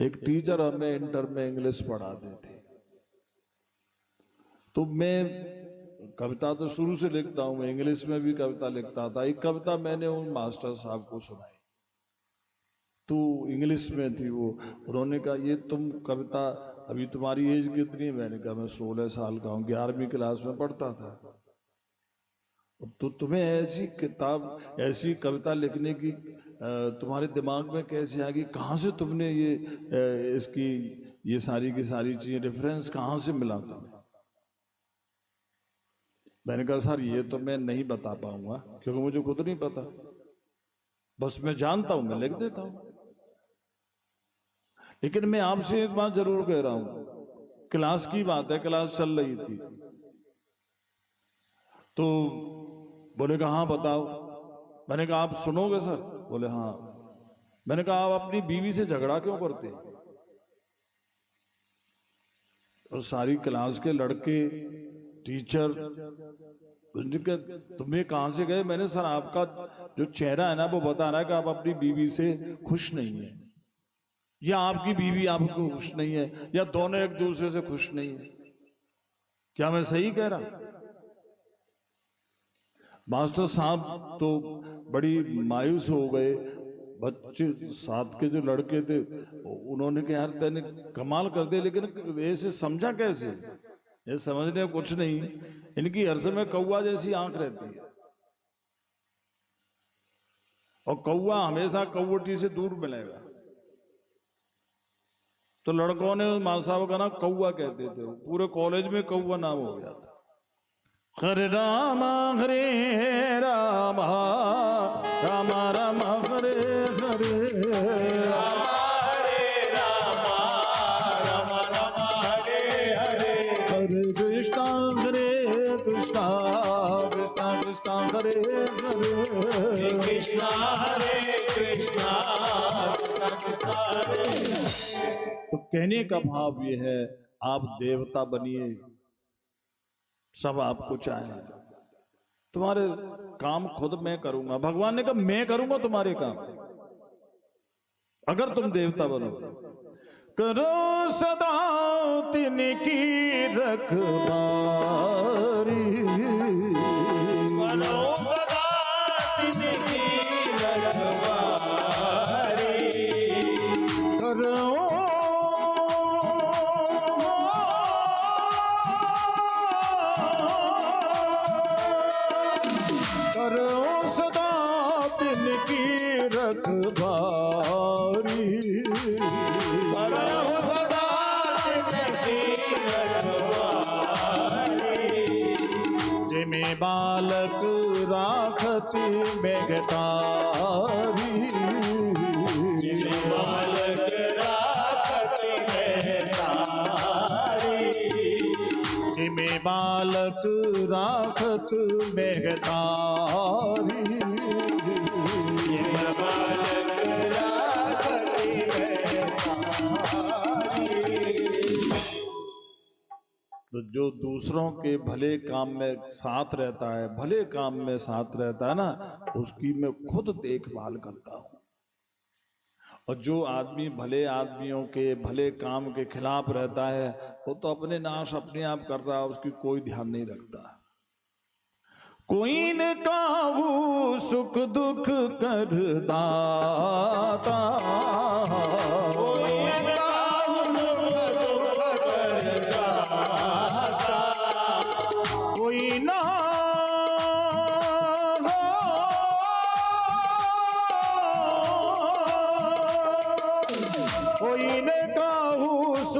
एक टीचर हमें इंटर में इंग्लिश पढ़ाते थे, तो मैं कविता तो शुरू से लिखता हूं, मैं इंग्लिश में भी कविता लिखता था। एक कविता मैंने उन मास्टर साहब को सुनाई, तो इंग्लिश में थी वो। उन्होंने कहा ये तुम कविता, अभी तुम्हारी एज कितनी है? मैंने कहा मैं 16 साल का हूँ, 11वीं क्लास में पढ़ता था। तो तुम्हें ऐसी किताब, ऐसी कविता लिखने की तुम्हारे दिमाग में कैसे आ गई? कहाँ से तुमने ये इसकी ये सारी की सारी चीजें, रेफरेंस कहाँ से मिला तुम्हें? मैंने कहा सर ये तो मैं नहीं बता पाऊंगा, क्योंकि मुझे खुद नहीं पता, बस मैं जानता हूं, मैं लिख देता हूं। लेकिन मैं आपसे एक बात जरूर कह रहा हूं, क्लास की बात है, क्लास चल रही थी, तो बोले कहा हाँ बताओ। मैंने कहा आप सुनोगे सर? बोले हाँ। मैंने कहा आप अपनी बीवी से झगड़ा क्यों करते? और सारी क्लास के लड़के, टीचर, तुम्हें कहां से गए? मैंने सर आपका जो चेहरा है ना वो बता रहा है कि आप अपनी बीवी से खुश नहीं है, या आपकी बीवी आपको खुश नहीं है, या दोनों एक दूसरे से खुश नहीं है। क्या मैं सही कह रहा? मास्टर साहब तो बड़ी मायूस हो गए। बच्चे साथ के जो लड़के थे उन्होंने कहा यार तेने कमाल कर दिया, लेकिन ऐसे समझा कैसे? ये समझने में कुछ नहीं, इनकी हर समय कौवा जैसी आंख रहती है, और कौवा हमेशा कौवटी से दूर मिलेगा। तो लड़कों ने मां साहब का ना कौवा कहते थे, पूरे कॉलेज में कौवा नाम हो गया था। हरे रामा रामा रामा रामा हरे हरे रामा हरे रामा रामा रामा हरे हरे हरे कृष्णा कृष्णा कृष्णा कृष्णा हरे हरे कृष्णा हरे कृष्णा कृष्णा कृष्णा हरे। तो कहने का भाव ये है, आप देवता बनिए, सब आपको चाहे। तुम्हारे काम खुद मैं करूंगा, भगवान ने कहा मैं करूंगा तुम्हारे काम, अगर तुम देवता बनो। करो सदा तिनकी रखवारी, बनो सदा तिनकी रखवारी, करो सदा तिनकी रखवारी, बनो सदा तिनकी रखवारी, जिमे बालक राखती मेघतारी, बालक राखत मेहतारी, जिमे बालक राखत मेघतारी, बालक राखत मेहतारी। तो जो दूसरों के भले काम में साथ रहता है, भले काम में साथ रहता है ना, उसकी मैं खुद देखभाल करता हूं। और जो आदमी भले आदमियों के भले काम के खिलाफ रहता है, वो तो अपने नाश अपने आप कर रहा है, उसकी कोई ध्यान नहीं रखता। कोई न काहू सुख दुख कर दाता, कोई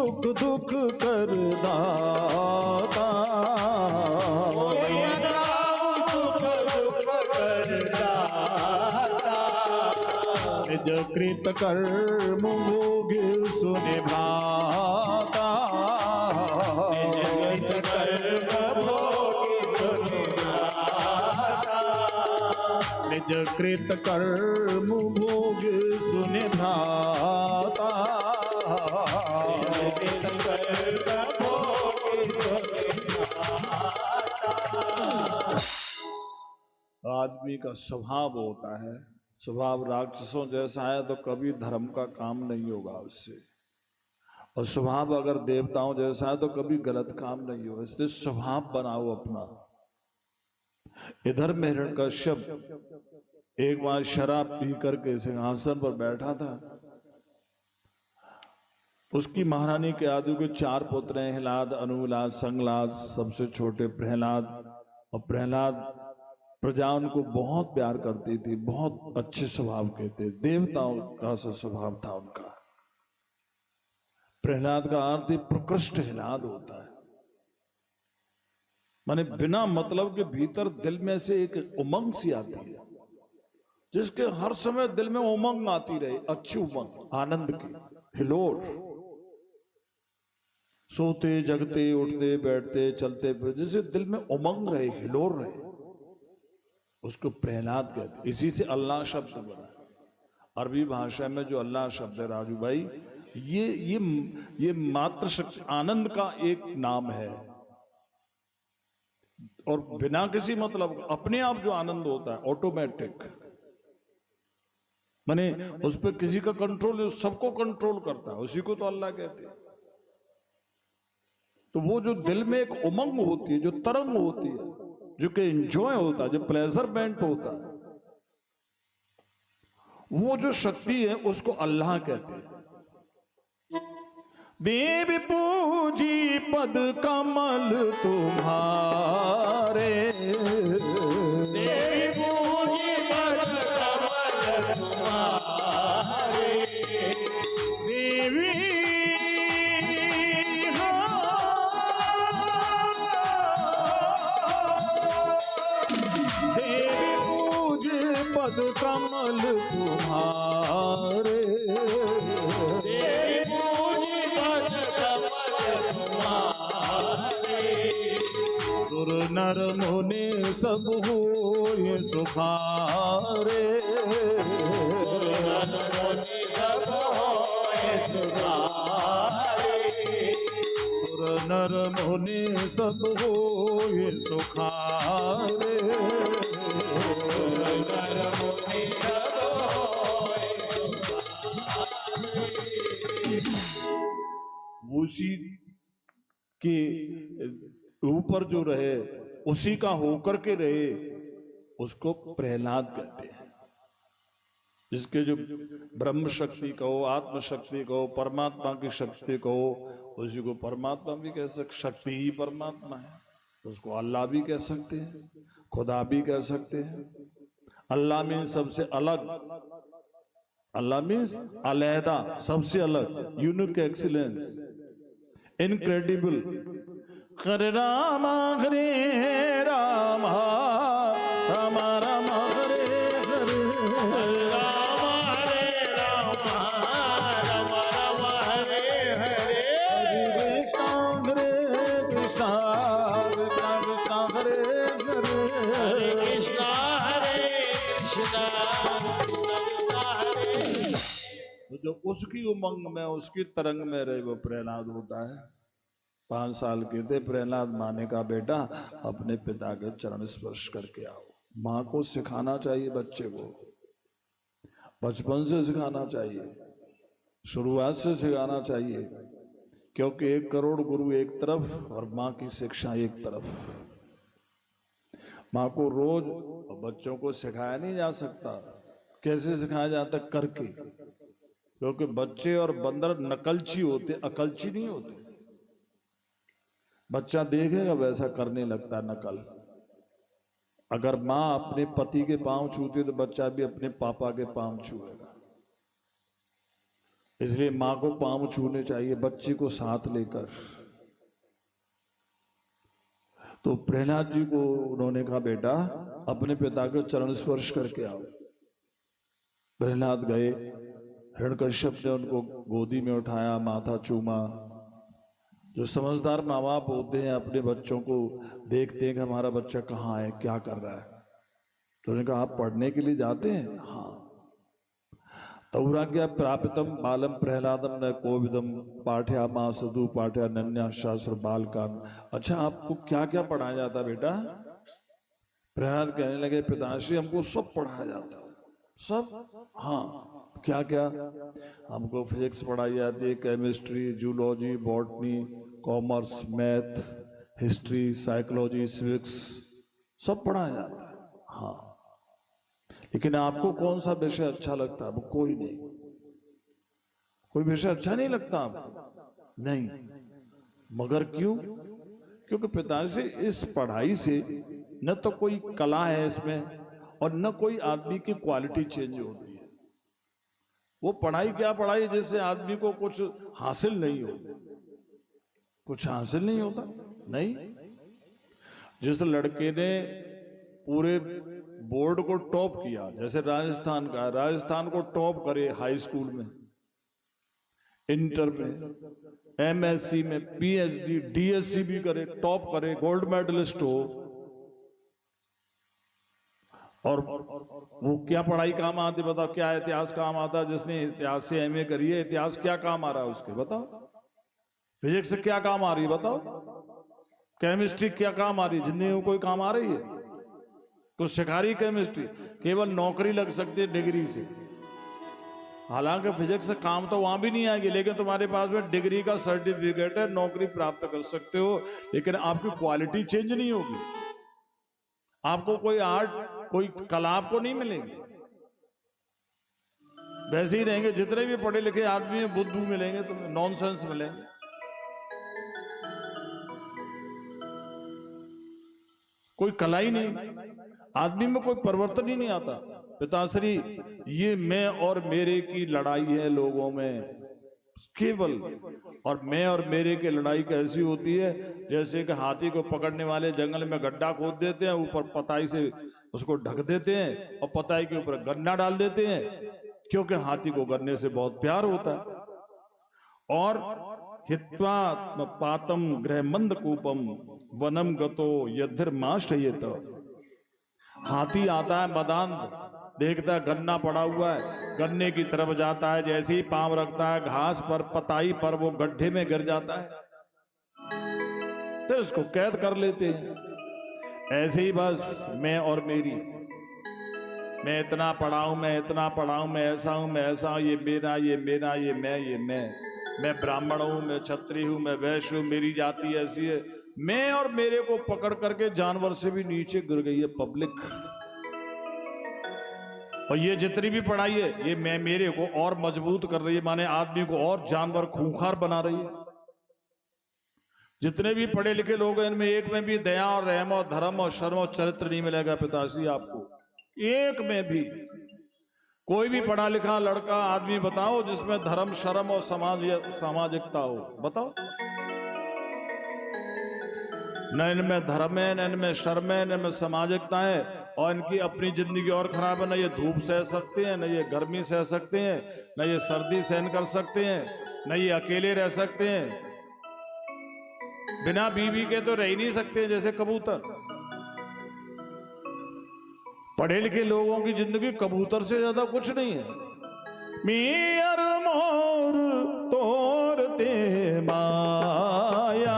सुख दुख कर दाता, कोई नाम सुख दुख कर दाता, निज कृत कर्म भोग सुनिभाता, निज कर्म भोग सुनिभाता, निज कृत कर्म भोग सुनिभाता, निज कर्म भोग सुनिभाता। आदमी का स्वभाव होता है, स्वभाव राक्षसों जैसा है तो कभी धर्म का काम नहीं होगा उससे, और स्वभाव अगर देवताओं जैसा है तो कभी गलत काम नहीं होगा। इसलिए स्वभाव बनाओ अपना। इधर में हिरण्यकश्यप एक बार शराब पी करके सिंहासन पर बैठा था। उसकी महारानी के आदि के 4 पुत्र हैं, हिलाद, अनुलाद, संगलाद, सबसे छोटे प्रहलाद। और प्रहलाद प्रजा उनको बहुत प्यार करती थी, बहुत अच्छे स्वभाव के थे, देवताओं का सा स्वभाव था उनका। प्रहलाद का अर्थ ही प्रकृष्ट हिलाद होता है, माने बिना मतलब के भीतर दिल में से एक उमंग सी आती है, जिसके हर समय दिल में उमंग आती रहे, अच्छी उमंग, आनंद की हिलोर। सोते जगते उठते बैठते चलते फिरते जिससे दिल में उमंग रहे, हिलोर रहे, उसको प्रहलाद कहते। इसी से अल्लाह शब्द बना। अरबी भाषा में जो अल्लाह शब्द है राजू भाई, ये मात्र शक्ति, आनंद का एक नाम है, और बिना किसी मतलब अपने आप जो आनंद होता है ऑटोमेटिक, माने उस पर किसी का कंट्रोल, सबको कंट्रोल करता है, उसी को तो अल्लाह कहते हैं। तो वो जो दिल में एक उमंग होती है, जो तरंग होती है, जो कि एंजॉय होता है, जो प्लेजरमेंट होता है, वो जो शक्ति है उसको अल्लाह कहते हैं। देव पूजी पद कमल तुम्हारे, देवी पूजी पद कमल तुम्हारे, देवी देवी पूजी पद कमल तुम्हारे, देवी पूजी पद कमल तुम्हारे, सुर नर मुनि सब होए सुखारे, सुरन मुनि सब होए सुधारे, सुर नर मुनि सब होए सुखारे, सुरन मुनि सब होए उसी के ऊपर जो रहे, उसी का होकर के रहे, उसको प्रहलाद कहते हैं। जिसके जो ब्रह्म शक्ति कहो, आत्म शक्ति कहो, परमात्मा की शक्ति कहो, उसी को परमात्मा भी कह सकते, शक्ति ही परमात्मा है, तो उसको अल्लाह भी कह सकते हैं, खुदा भी कह सकते हैं। अल्लाह में सबसे अलग, अल्लाह मीन्स अलहदा, सबसे अलग, यूनिक एक्सीलेंस, इनक्रेडिबल। हरे रामा हरे रामा, रामा रामा हरे हरे, राम हरे राम, राम राम हरे हरे, हरे कृष्णा कृष्णा कृष्णा हरे हरे, कृष्णा हरे कृष्णा, कृष्णा हरे। तो जो उसकी उमंग में, उसकी तरंग में रहे, वो प्रहलाद होता है। 5 साल के थे प्रहलाद, माने का बेटा अपने पिता के चरण स्पर्श करके आओ। माँ को सिखाना चाहिए बच्चे को, बचपन से सिखाना चाहिए, शुरुआत से सिखाना चाहिए, क्योंकि 1 करोड़ गुरु एक तरफ और माँ की शिक्षा एक तरफ। माँ को रोज बच्चों को सिखाया नहीं जा सकता। कैसे सिखाया जाता? करके, क्योंकि बच्चे और बंदर नकलची होते, अकलची नहीं होते। बच्चा देखेगा वैसा करने लगता है नकल। अगर माँ अपने पति के पांव छूती तो बच्चा भी अपने पापा के पांव छुएगा। इसलिए माँ को पांव छूने चाहिए बच्चे को साथ लेकर। तो प्रहलाद जी को उन्होंने कहा बेटा अपने पिता को चरण स्पर्श करके आओ। प्रहलाद गए, हिरण्यकश्यप ने उनको गोदी में उठाया, माथा चूमा। जो समझदार माँ बाप होते हैं अपने बच्चों को देखते हैं कि हमारा बच्चा कहाँ है, क्या कर रहा है, तो उन्होंने कहा आप पढ़ने के लिए जाते हैं? हाँ। तौराज्ञा प्रापितम बालम प्रहलादम न कोविदम पाठ्या माँ सदु पाठ्या नन्या शास्त्र बाल कान। अच्छा आपको क्या क्या पढ़ाया जाता बेटा? प्रहलाद कहने लगे पिताश्री हमको सब पढ़ाया जाता है। सब? हाँ। क्या क्या? हमको फिजिक्स पढ़ाई जाती है, chemistry, zoology, botany, commerce, math, history, psychology, civics, सब पढ़ाया जाता है। हाँ। लेकिन आपको कौन सा विषय अच्छा लगता है? कोई नहीं। कोई विषय अच्छा नहीं लगता आपको? नहीं। मगर क्यों? क्योंकि पिताजी इस पढ़ाई से न तो कोई कला है इसमें और न कोई आदमी की क्वालिटी चेंज होती है। वो पढ़ाई क्या पढ़ाई जिससे आदमी को कुछ हासिल नहीं हो, कुछ हासिल नहीं होता। नहीं। जिस लड़के ने पूरे बोर्ड को टॉप किया, जैसे राजस्थान का, राजस्थान को टॉप करे हाई स्कूल में, इंटर में, एमएससी में, पीएचडी, डीएससी भी करे, टॉप करे, गोल्ड मेडलिस्ट हो, और वो क्या पढ़ाई काम आती बताओ? क्या इतिहास काम आता? जिसने इतिहास से एमए करी है, इतिहास क्या काम आ रहा है उसके बताओ? फिजिक्स से क्या काम आ रही है बताओ? केमिस्ट्री क्या काम आ रही है? जिंदगी में कोई काम आ रही है? कुछ सिखा रही केमिस्ट्री? केवल नौकरी लग सकती है डिग्री से। हालांकि फिजिक्स से काम तो वहां भी नहीं आएगी, लेकिन तुम्हारे पास में डिग्री का सर्टिफिकेट है, नौकरी प्राप्त कर सकते हो, लेकिन आपकी क्वालिटी चेंज नहीं होगी। आपको कोई आर्ट, कोई कला आपको नहीं मिलेगी। वैसे ही रहेंगे जितने भी पढ़े लिखे आदमी हैं, बुद्धू मिलेंगे तुम्हें, नॉनसेंस मिलेंगे। कोई कला ही नहीं, आदमी में कोई परिवर्तन ही नहीं आता। पिताश्री ये मैं और मेरे की लड़ाई है लोगों में केवल, और मैं और मेरे की लड़ाई कैसी होती है? जैसे कि हाथी को पकड़ने वाले जंगल में गड्ढा खोद देते हैं, ऊपर पताई से उसको ढक देते हैं और पताई के ऊपर गन्ना डाल देते हैं, क्योंकि हाथी को गन्ने से बहुत प्यार होता है। और हित्वा पातम गृहमंद कूपम वनम गतो यद्धिर्माश्रयेत। हाथी आता है मैदान, देखता है गन्ना पड़ा हुआ है, गन्ने की तरफ जाता है, जैसे ही पांव रखता है घास पर, पताई पर, वो गड्ढे में गिर जाता है, फिर उसको कैद कर लेते हैं। ऐसे ही बस मैं और मेरी, मैं इतना पढ़ा हूं, मैं इतना पढ़ा हूं, मैं ऐसा हूं, मैं ऐसा हूं, ये मेरा, ये मेरा, ये मैं ब्राह्मण हूं, मैं क्षत्रिय हूं, मैं वैश्य हूं, मेरी जाति ऐसी है। मैं और मेरे को पकड़ करके जानवर से भी नीचे गिर गई है पब्लिक। और ये जितनी भी पढ़ाई है, ये मैं मेरे को और मजबूत कर रही है, माने आदमी को और जानवर खूंखार बना रही है। जितने भी पढ़े लिखे लोग हैं, इनमें एक में भी दया और रहम और धर्म और शर्म और चरित्र नहीं मिलेगा पिताश्री आपको, एक में भी। कोई भी पढ़ा लिखा लड़का आदमी बताओ जिसमें धर्म, शर्म और सामाजिकता हो, बताओ। न इनमें धर्म है, न इनमें शर्म है, न इनमें सामाजिकता है, और इनकी अपनी जिंदगी और खराब है। न ये धूप सह सकते हैं, न ये गर्मी सह सकते हैं, न ये सर्दी सहन कर सकते हैं, न ये अकेले रह सकते हैं। बिना बीवी के तो रह ही नहीं सकते, जैसे कबूतर। पढ़े लिखे लोगों की जिंदगी कबूतर से ज्यादा कुछ नहीं है। मियर मोर तोरते माया,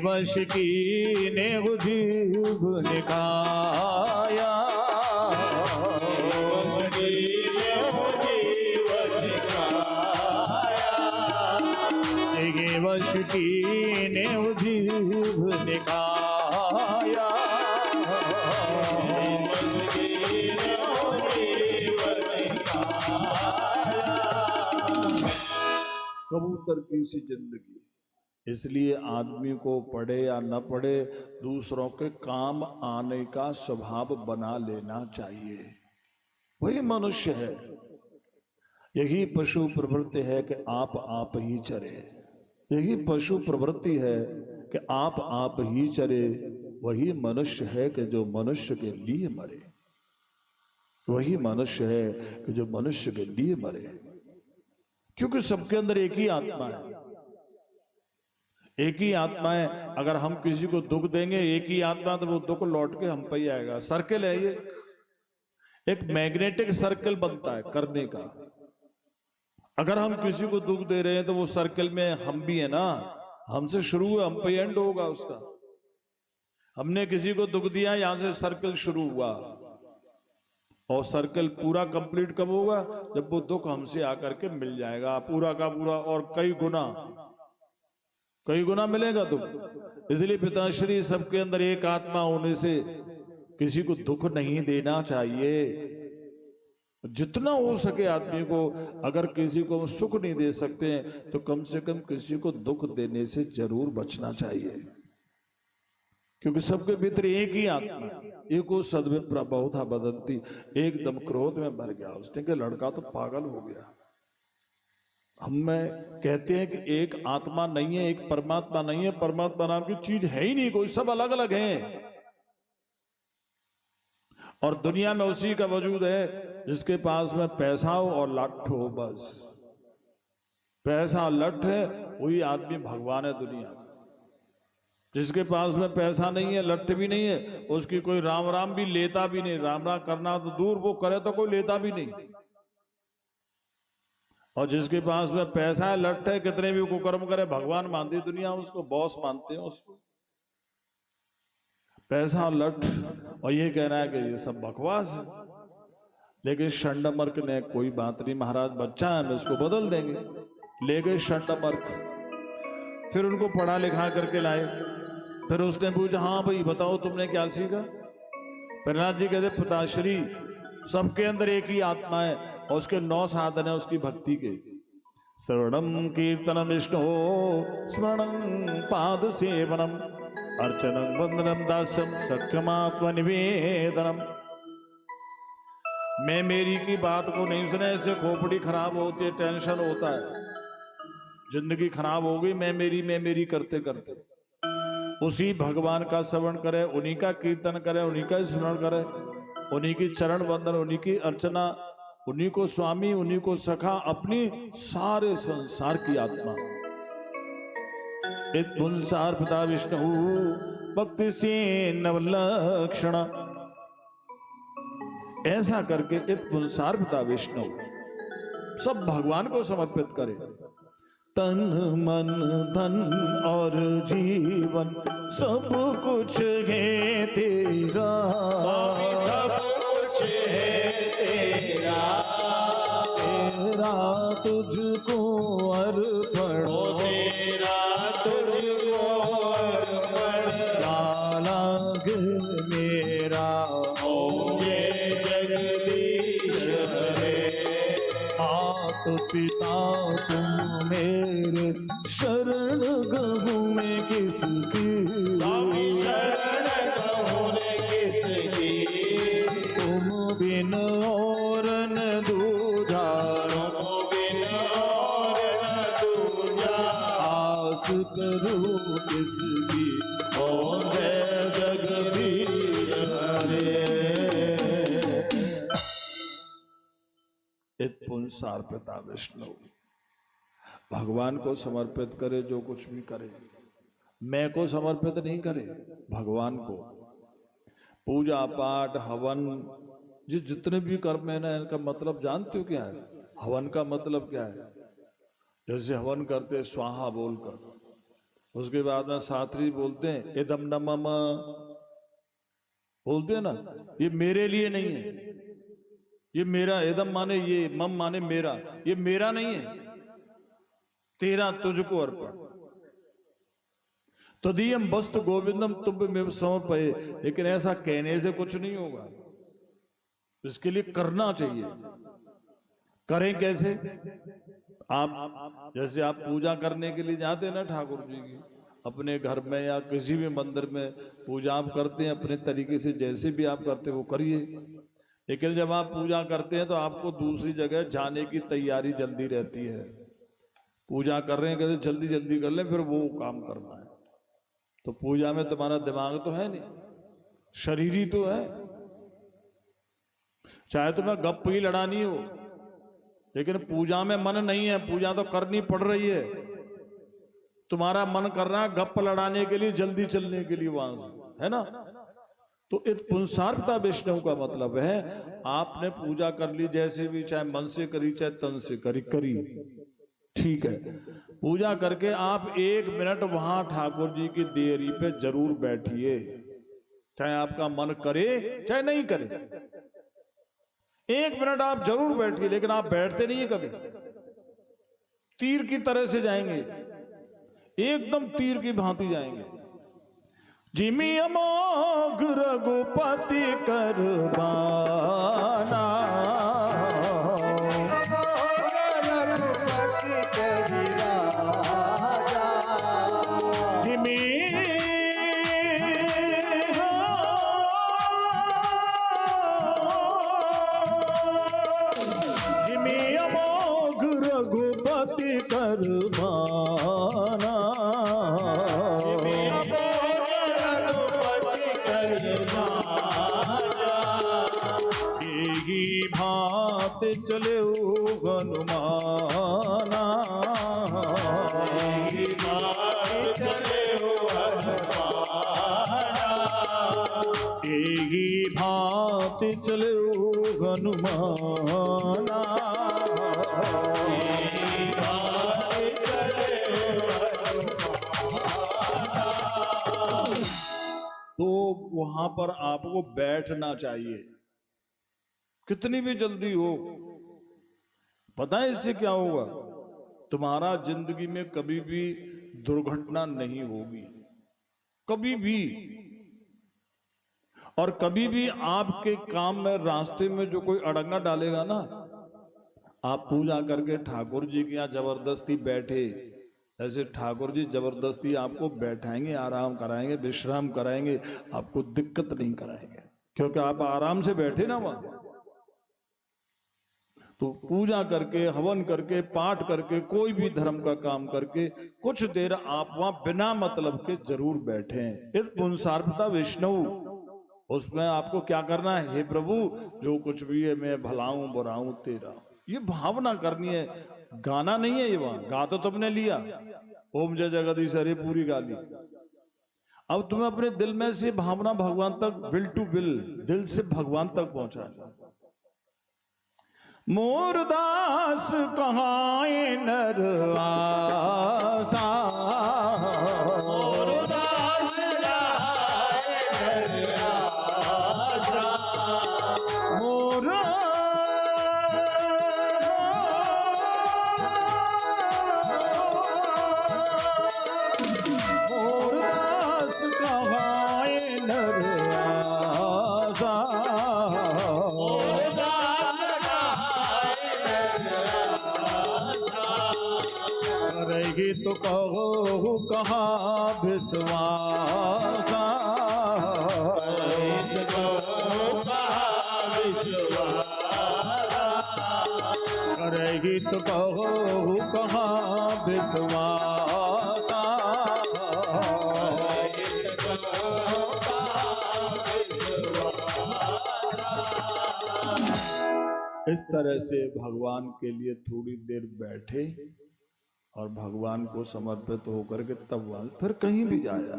वश की ने जीव निकाया, वश की ने जीव निकाया। ये वश की ने जीव निकाया। कबूतर की सी जिंदगी। इसलिए आदमी को पढ़े या न पढ़े दूसरों के काम आने का स्वभाव बना लेना चाहिए। वही मनुष्य है। यही पशु प्रवृत्ति है कि आप ही चरे। यही पशु प्रवृत्ति है कि आप ही चरे। वही मनुष्य है कि जो मनुष्य के लिए मरे। वही मनुष्य है कि जो मनुष्य के लिए मरे। क्योंकि सबके अंदर एक ही आत्मा है। एक ही आत्मा है। अगर हम किसी को दुख देंगे एक ही आत्मा, तो वो दुख लौट के हम पे ही आएगा। सर्कल है ये, एक मैग्नेटिक सर्कल बनता है करने का। अगर हम किसी को दुख दे रहे हैं तो वो सर्कल में हम भी है ना। हमसे शुरू हुआ, हम पे एंड होगा उसका। हमने किसी को दुख दिया, यहां से सर्कल शुरू हुआ और सर्कल पूरा कंप्लीट कब होगा? जब वो दुख हमसे आकर के मिल जाएगा पूरा का पूरा, और कई गुना मिलेगा दुख। इसलिए पिताश्री सबके अंदर एक आत्मा होने से किसी को दुख नहीं देना चाहिए। जितना हो सके आदमी को, अगर किसी को सुख नहीं दे सकते हैं तो कम से कम किसी को दुख देने से जरूर बचना चाहिए। क्योंकि सबके भीतर एक ही आत्मा। एको सद्विप्र बहुधा बदंती। एकदम क्रोध में भर गया उसने कि लड़का तो पागल हो गया। हम में कहते हैं कि एक आत्मा नहीं है, एक परमात्मा नहीं है। परमात्मा नाम की चीज है ही नहीं कोई, सब अलग अलग हैं। और दुनिया में उसी का वजूद है जिसके पास में पैसा हो और लठ हो। बस पैसा लठ है वही आदमी भगवान है दुनिया का। जिसके पास में पैसा नहीं है, लठ भी नहीं है, उसकी कोई राम राम भी लेता भी नहीं। राम राम करना तो दूर, वो करे तो कोई लेता भी नहीं। और जिसके पास में पैसा है, लठ है, कितने भी कुकर्म करे, भगवान मानती दुनिया उसको, बॉस मानते हैं उसको। पैसा और लठ, और ये कह रहा है कि ये सब बकवास है। लेकिन शंडमर्क ने कोई बात नहीं महाराज, बच्चा है, हम इसको बदल देंगे। ले गए शंडमर्क, फिर उनको पढ़ा लिखा करके लाए। फिर उसने पूछा, हाँ भाई बताओ तुमने क्या सीखा? प्रहलाद जी कहते, पिताश्री सबके अंदर एक ही आत्मा है और उसके 9 साधन है उसकी भक्ति के। श्रवणम कीर्तनम विष्णु, स्मरणम पाद सेवनम, अर्चनम वंदनम दास्यम, सख्यमात्म निवेदनम। मैं मेरी की बात को नहीं सुने से खोपड़ी खराब होती है, टेंशन होता है, जिंदगी खराब हो गई। मैं मेरी करते करते उसी भगवान का श्रवण करे, उन्हीं का कीर्तन करे, उन्हीं का स्मरण करे, उन्हीं की चरण वंदन, उन्हीं की अर्चना, उन्हीं को स्वामी, उन्हीं को सखा, अपनी सारे संसार की आत्मा। इत पुंसार पिता विष्णु भक्ति से नवलक्षण। ऐसा करके इत पुंसार पिता विष्णु सब भगवान को समर्पित करे। तन मन धन और जीवन सब कुछ है तेरा, सब कुछ है तेरा, तेरा तुझको अर्पण, तेरा तुझको अर्पण। लागे मेरा ओम ये जगदीश हरे, मात पिता तुम मेरे, शरण गहूँ में किसकी, स्वामी शरण कहूँ ने किसकी, तुम बिन और न दूजा, तुम बिन और न दूजा, आस करूँ किसकी। ओम जय जगदीश हरे। इत पुंसार पिता विष्णु। भगवान को समर्पित करे, जो कुछ भी करे। मैं को समर्पित नहीं करे, भगवान को। पूजा पाठ हवन जितने भी कर्म है ना, इनका मतलब जानते हो क्या है? हवन का मतलब क्या है? जैसे हवन करते स्वाहा बोलकर, उसके बाद में सात्री बोलते हैं इदम न मम, बोलते हैं ना, ये मेरे लिए नहीं है, ये मेरा। इदम माने ये, मम माने मेरा, ये मेरा नहीं है, तेरा तुझको अर्पण। तदीयम वस्तु गोविंदम तुभ्यमेव समर्पये। लेकिन ऐसा कहने से कुछ नहीं होगा, इसके लिए करना चाहिए। करें कैसे? आप जैसे आप पूजा करने के लिए जाते हैं ना ठाकुर जी की, अपने घर में या किसी भी मंदिर में पूजा आप करते हैं अपने तरीके से, जैसे भी आप करते हैं वो करिए। लेकिन जब आप पूजा करते हैं तो आपको दूसरी जगह जाने की तैयारी जल्दी रहती है। पूजा कर रहे हैं कहते जल्दी जल्दी कर लें, फिर वो काम करना है। तो पूजा में तुम्हारा दिमाग तो है नहीं, शरीर ही तो है। चाहे तुम्हें गप ही लड़ानी हो, लेकिन पूजा में मन नहीं है, पूजा तो करनी पड़ रही है। तुम्हारा मन कर रहा है गप लड़ाने के लिए, जल्दी चलने के लिए वहां से, है ना। तो एक पुंसार्पता वैष्णव का मतलब है आपने पूजा कर ली जैसे भी, चाहे मन से करी चाहे तन से करी, ठीक है। पूजा करके आप 1 मिनट वहां ठाकुर जी की देहरी पे जरूर बैठिए, चाहे आपका मन करे चाहे नहीं करे। 1 मिनट आप जरूर बैठिए, लेकिन आप बैठते नहीं है कभी। तीर की तरह से जाएंगे, एकदम तीर की भांति जाएंगे। जिमी अमोघ रघुपति करबाना, जिमी अमोघ रघुपति करबाना, भात चले हनुमाना, एही भात चले हनुमाना। तो वहां पर आपको बैठना चाहिए, कितनी भी जल्दी हो। पता है इससे क्या होगा? तुम्हारा जिंदगी में कभी भी दुर्घटना नहीं होगी, कभी भी। और कभी भी आपके काम में रास्ते में जो कोई अड़ंगा डालेगा ना, आप पूजा करके ठाकुर जी के यहाँ जबरदस्ती बैठे, ऐसे ठाकुर जी जबरदस्ती आपको बैठाएंगे, आराम कराएंगे, विश्राम कराएंगे, आपको दिक्कत नहीं कराएंगे, क्योंकि आप आराम से बैठे ना वहां। तो पूजा करके, हवन करके, पाठ करके, कोई भी धर्म का काम करके कुछ देर आप वहां बिना मतलब के जरूर बैठें। इस पुंसार्पता विष्णु, उसमें आपको क्या करना है? हे प्रभु, जो कुछ भी है मैं भलाऊं बुराऊं तेरा, ये भावना करनी है। गाना नहीं है ये, वहां गा तो तुमने लिया, ओम जय जगदीश हरे पूरी गा ली। अब तुम्हें अपने दिल में से भावना भगवान तक, विल टू विल, दिल से भगवान तक पहुंचाना। मोरदास कहाए नर आसा, मोरदास कहाए नर आसा, मोरदास कहाए नर आसा, तो कहो कहाँ विश्वासा, करेगी तो कहो कहाँ विश्वासा। इस तरह से भगवान के लिए थोड़ी देर बैठे और भगवान को समर्पित होकर के तब फिर कहीं भी जाया,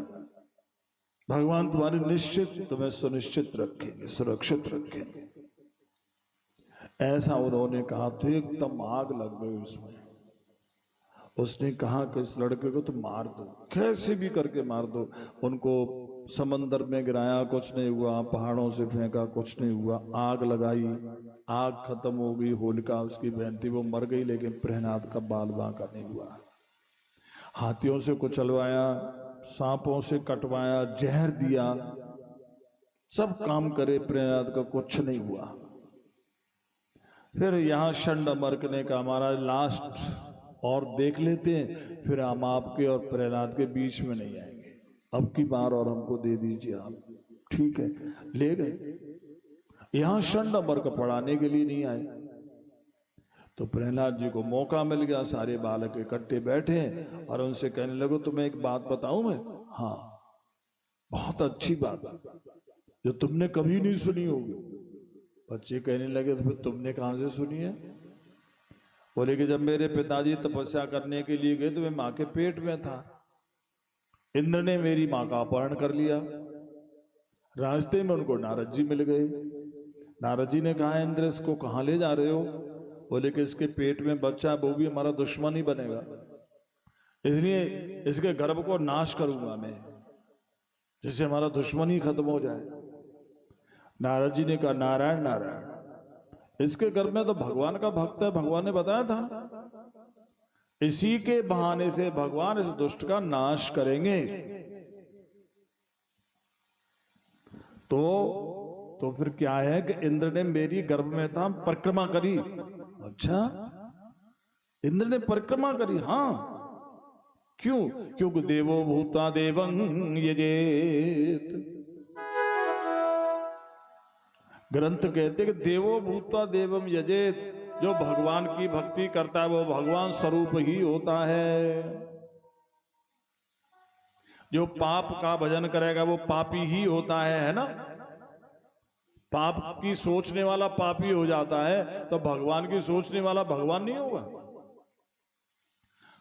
भगवान तुम्हारे निश्चित तुम्हें सुनिश्चित रखेंगे, सुरक्षित रखेंगे। ऐसा उन्होंने कहा तो एकदम आग लग गई उसमें। उसने कहा कि इस लड़के को तो मार दो, कैसे भी करके मार दो। उनको समंदर में गिराया, कुछ नहीं हुआ, पहाड़ों से फेंका, कुछ नहीं हुआ, आग लगाई, आग खत्म हो गई। होलिका उसकी बहन थी, वो मर गई, लेकिन प्रहलाद का बाल बांका नहीं हुआ। हाथियों से कुचलवाया, सांपों से कटवाया, जहर दिया, सब काम करे, प्रहलाद का कुछ नहीं हुआ। फिर यहाँ षंडमर्क ने कहा महाराज लास्ट और देख लेते हैं, फिर हम आपके और प्रहलाद के बीच में नहीं आएंगे, अब की बार और हमको दे दीजिए आप। ठीक है, ले गए। यहाँ षंडमर्क पढ़ाने के लिए नहीं आए, तो प्रहलाद जी को मौका मिल गया, सारे बालक इकट्ठे बैठे और उनसे कहने लगो तुम्हें एक बात बताऊं मैं? हाँ, बहुत अच्छी बात जो तुमने कभी नहीं सुनी होगी। बच्चे कहने लगे तो फिर तुमने कहां से सुनी है? बोले कि जब मेरे पिताजी तपस्या करने के लिए गए तो मैं माँ के पेट में था, इंद्र ने मेरी माँ का अपहरण कर लिया। रास्ते में उनको नारद जी मिल गए। नारद जी ने कहा इंद्र इसको कहाँ ले जा रहे हो? बोले कि इसके पेट में बच्चा, वो भी हमारा दुश्मन ही बनेगा, इसलिए इसके गर्भ को नाश करूंगा मैं, जिससे हमारा दुश्मन ही खत्म हो जाए। नारद जी ने कहा नारायण नारायण, इसके गर्भ में तो भगवान का भक्त है, भगवान ने बताया था, इसी के बहाने से भगवान इस दुष्ट का नाश करेंगे। तो फिर क्या है कि इंद्र ने मेरी गर्भ में था परिक्रमा करी। अच्छा, इंद्र ने परिक्रमा करी? हाँ। क्यों? क्योंकि देवो भूता देवं यजेत। ग्रंथ कहते कि देवो भूता देवम यजेत, जो भगवान की भक्ति करता है वो भगवान स्वरूप ही होता है, जो पाप का भजन करेगा वो पापी ही होता है ना। पाप की सोचने वाला पापी हो जाता है, तो भगवान की सोचने वाला भगवान नहीं होगा।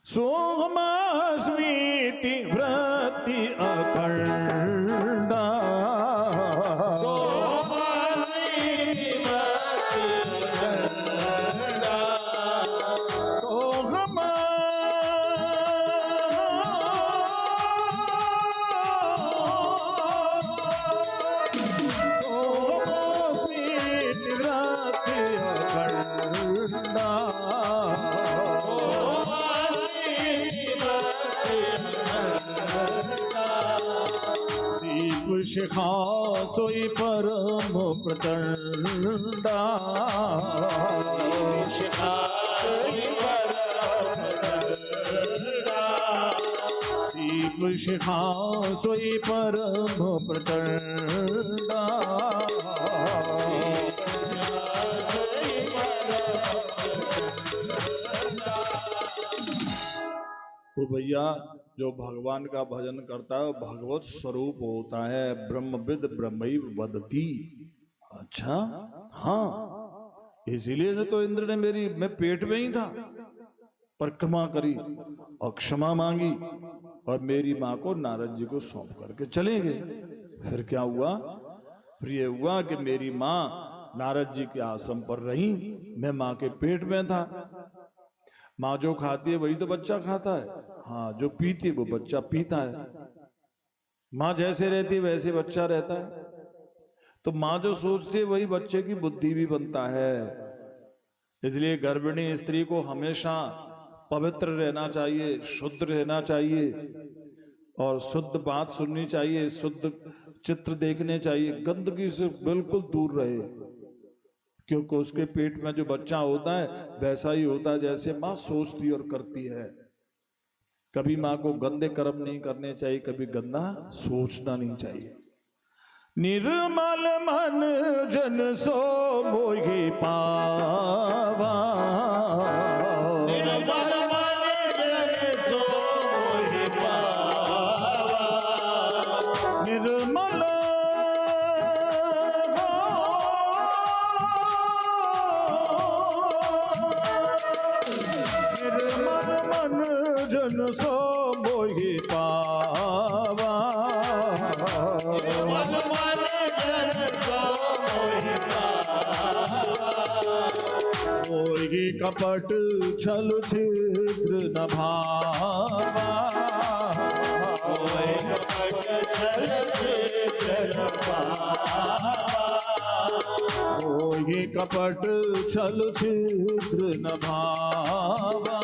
सोहमास्मीति वृत्ति अखंडा, शिखा सोई परम प्रचंडा, शिखा सोई परम प्रचंडा, शिखा सोई परम प्रचंडा। तो भैया जो भगवान का भजन करता है भगवत स्वरूप होता है, ब्रह्मविद ब्रह्मैव वदति। अच्छा, हाँ, इसीलिए तो इंद्र ने मैं पेट में ही था, परिक्रमा करी और क्षमा मांगी और मेरी माँ को नारद जी को सौंप करके चले गए। फिर क्या हुआ? फिर ये हुआ कि मेरी माँ नारद जी के आश्रम पर रही, मैं माँ के पेट में था। माँ जो खाती है वही तो बच्चा खाता है, हाँ, जो पीती है वो बच्चा पीता है। माँ जैसे रहती है वैसे बच्चा रहता है। तो माँ जो सोचती है वही बच्चे की बुद्धि भी बनता है। इसलिए गर्भिणी स्त्री को हमेशा पवित्र रहना चाहिए, शुद्ध रहना चाहिए और शुद्ध बात सुननी चाहिए, शुद्ध चित्र देखने चाहिए, गंदगी से बिल्कुल दूर रहे, क्योंकि उसके पेट में जो बच्चा होता है वैसा ही होता है जैसे माँ सोचती और करती है। कभी माँ को गंदे कर्म नहीं करने चाहिए, कभी गंदा सोचना नहीं चाहिए। निर्मल मन जन सो मोहि पावा, निर्मल मन जन सो मोहि पावा, निर्मल सो मोहि पावा, निर्मल मन जन सो मोहि पावा, मोहि कपट छल छिद्र न भावा, मोहि कपट छल छिद्र न भावा, मोहि कपट छल छिद्र न भावा।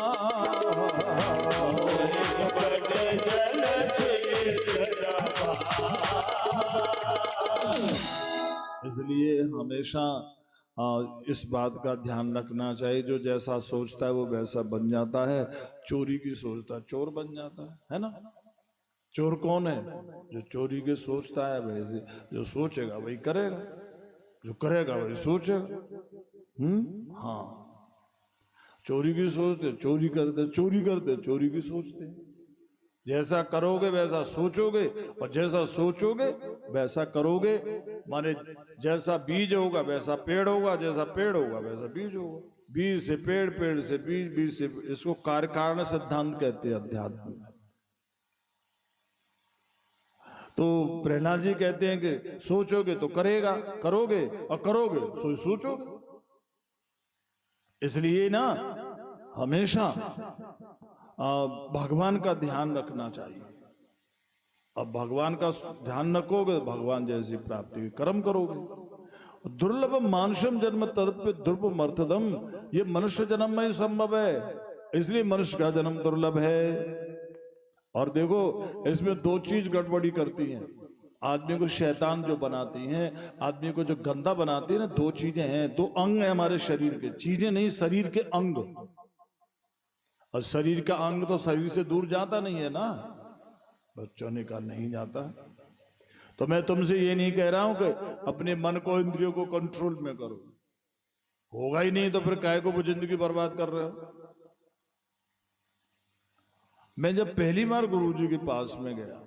कपट जल छिद्र न इसलिए हमेशा इस बात का ध्यान रखना चाहिए, जो जैसा सोचता है वो वैसा बन जाता है। चोरी की सोचता है चोर बन जाता है ना। चोर कौन है? जो चोरी के सोचता है, वैसे जो सोचेगा वही करेगा, जो करेगा वही सोचेगा। हाँ, चोरी की सोचते चोरी करते, चोरी करते चोरी की सोचते। जैसा करोगे वैसा सोचोगे, और जैसा सोचोगे वैसा करोगे। माने जैसा बीज होगा वैसा पेड़ होगा, जैसा पेड़ होगा वैसा बीज होगा। बीज से पेड़, पेड़ से बीज, बीज से, इसको कार्य कारण सिद्धांत कहते हैं अध्यात्म में। तो प्रहलाद जी कहते हैं कि सोचोगे तो करेगा, करोगे, और करोगे तो सोचोगे। इसलिए ना हमेशा भगवान का ध्यान रखना चाहिए। अब भगवान का ध्यान रखोगे, भगवान जैसी प्राप्ति के कर्म करोगे। दुर्लभ मानुषम जन्म तदप्य दुर्लभ मर्थदम, ये मनुष्य जन्म में ही संभव है, इसलिए मनुष्य का जन्म दुर्लभ है। और देखो, इसमें दो चीज गड़बड़ी करती हैं आदमी को, शैतान जो बनाती हैं आदमी को, जो गंदा बनाती है ना। दो चीजें हैं, दो अंग है हमारे शरीर के, चीजें नहीं, शरीर के अंग। और शरीर का अंग तो शरीर से दूर जाता नहीं है ना, बच्चों ने कहा नहीं जाता। तो मैं तुमसे ये नहीं कह रहा हूं कि अपने मन को, इंद्रियों को कंट्रोल में करो, होगा ही नहीं तो फिर काहे को वो जिंदगी बर्बाद कर रहे हो। मैं जब पहली बार गुरुजी के पास में गया,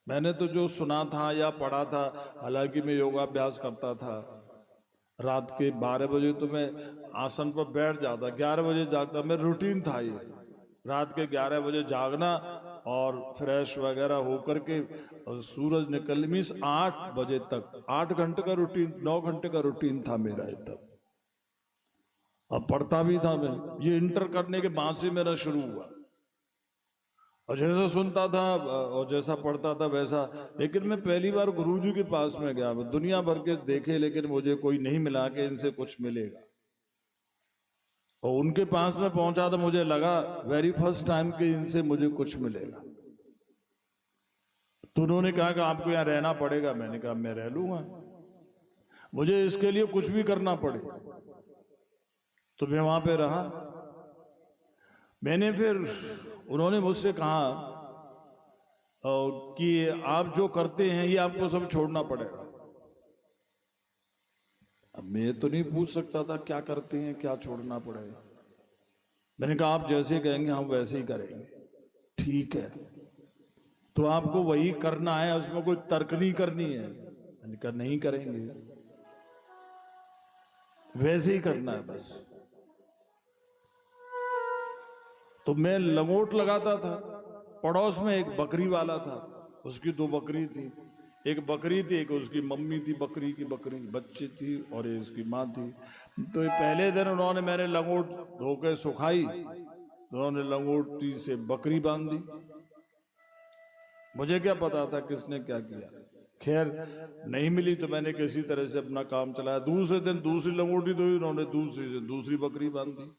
मैंने तो जो सुना था या पढ़ा था, हालांकि मैं योगाभ्यास करता था, रात के 12 बजे तो मैं आसन पर बैठ जाता, 11 बजे जागता, मेरा रूटीन था ये। रात के 11 बजे जागना और फ्रेश वगैरह होकर के, और सूरज निकलने मीन्स 8 बजे तक, 8 घंटे का रूटीन, 9 घंटे का रूटीन था मेरा ये तब। अब पढ़ता भी था मैं, ये इंटर करने के बाद से मेरा शुरू हुआ। और जैसा सुनता था और जैसा पढ़ता था वैसा। लेकिन मैं पहली बार गुरुजी के पास में गया, दुनिया भर के देखे लेकिन मुझे कोई नहीं मिला कि इनसे कुछ मिलेगा। और उनके पास में पहुंचा तो मुझे लगा वेरी फर्स्ट टाइम कि इनसे मुझे कुछ मिलेगा। तो उन्होंने कहा कि आपको यहाँ रहना पड़ेगा। मैंने कहा मैं रह लूंगा, मुझे इसके लिए कुछ भी करना पड़े। तो मैं वहां पे रहा। मैंने फिर, उन्होंने मुझसे कहा कि आप जो करते हैं ये आपको सब छोड़ना पड़ेगा। अब मैं तो नहीं पूछ सकता था क्या करते हैं, क्या छोड़ना पड़ेगा। मैंने कहा आप जैसे कहेंगे हम वैसे ही करेंगे। ठीक है, तो आपको वही करना है, उसमें कोई तर्क नहीं करनी है। मैंने कहा नहीं करेंगे, वैसे ही करना है बस। तो मैं लंगोट लगाता था। पड़ोस में एक बकरी वाला था, उसकी 2 बकरी थी। एक बकरी थी, एक उसकी मम्मी थी, बकरी की बकरी बच्ची थी, और ये उसकी माँ थी। तो पहले दिन उन्होंने, मैंने लंगोट धो के सुखाई, उन्होंने लंगोटी से बकरी बांध दी। मुझे क्या पता था किसने क्या किया। खैर नहीं मिली तो मैंने किसी तरह से अपना काम चलाया। दूसरे दिन दूसरी लंगोटी धोई, उन्होंने दूसरी से दूसरी बकरी बांध दी।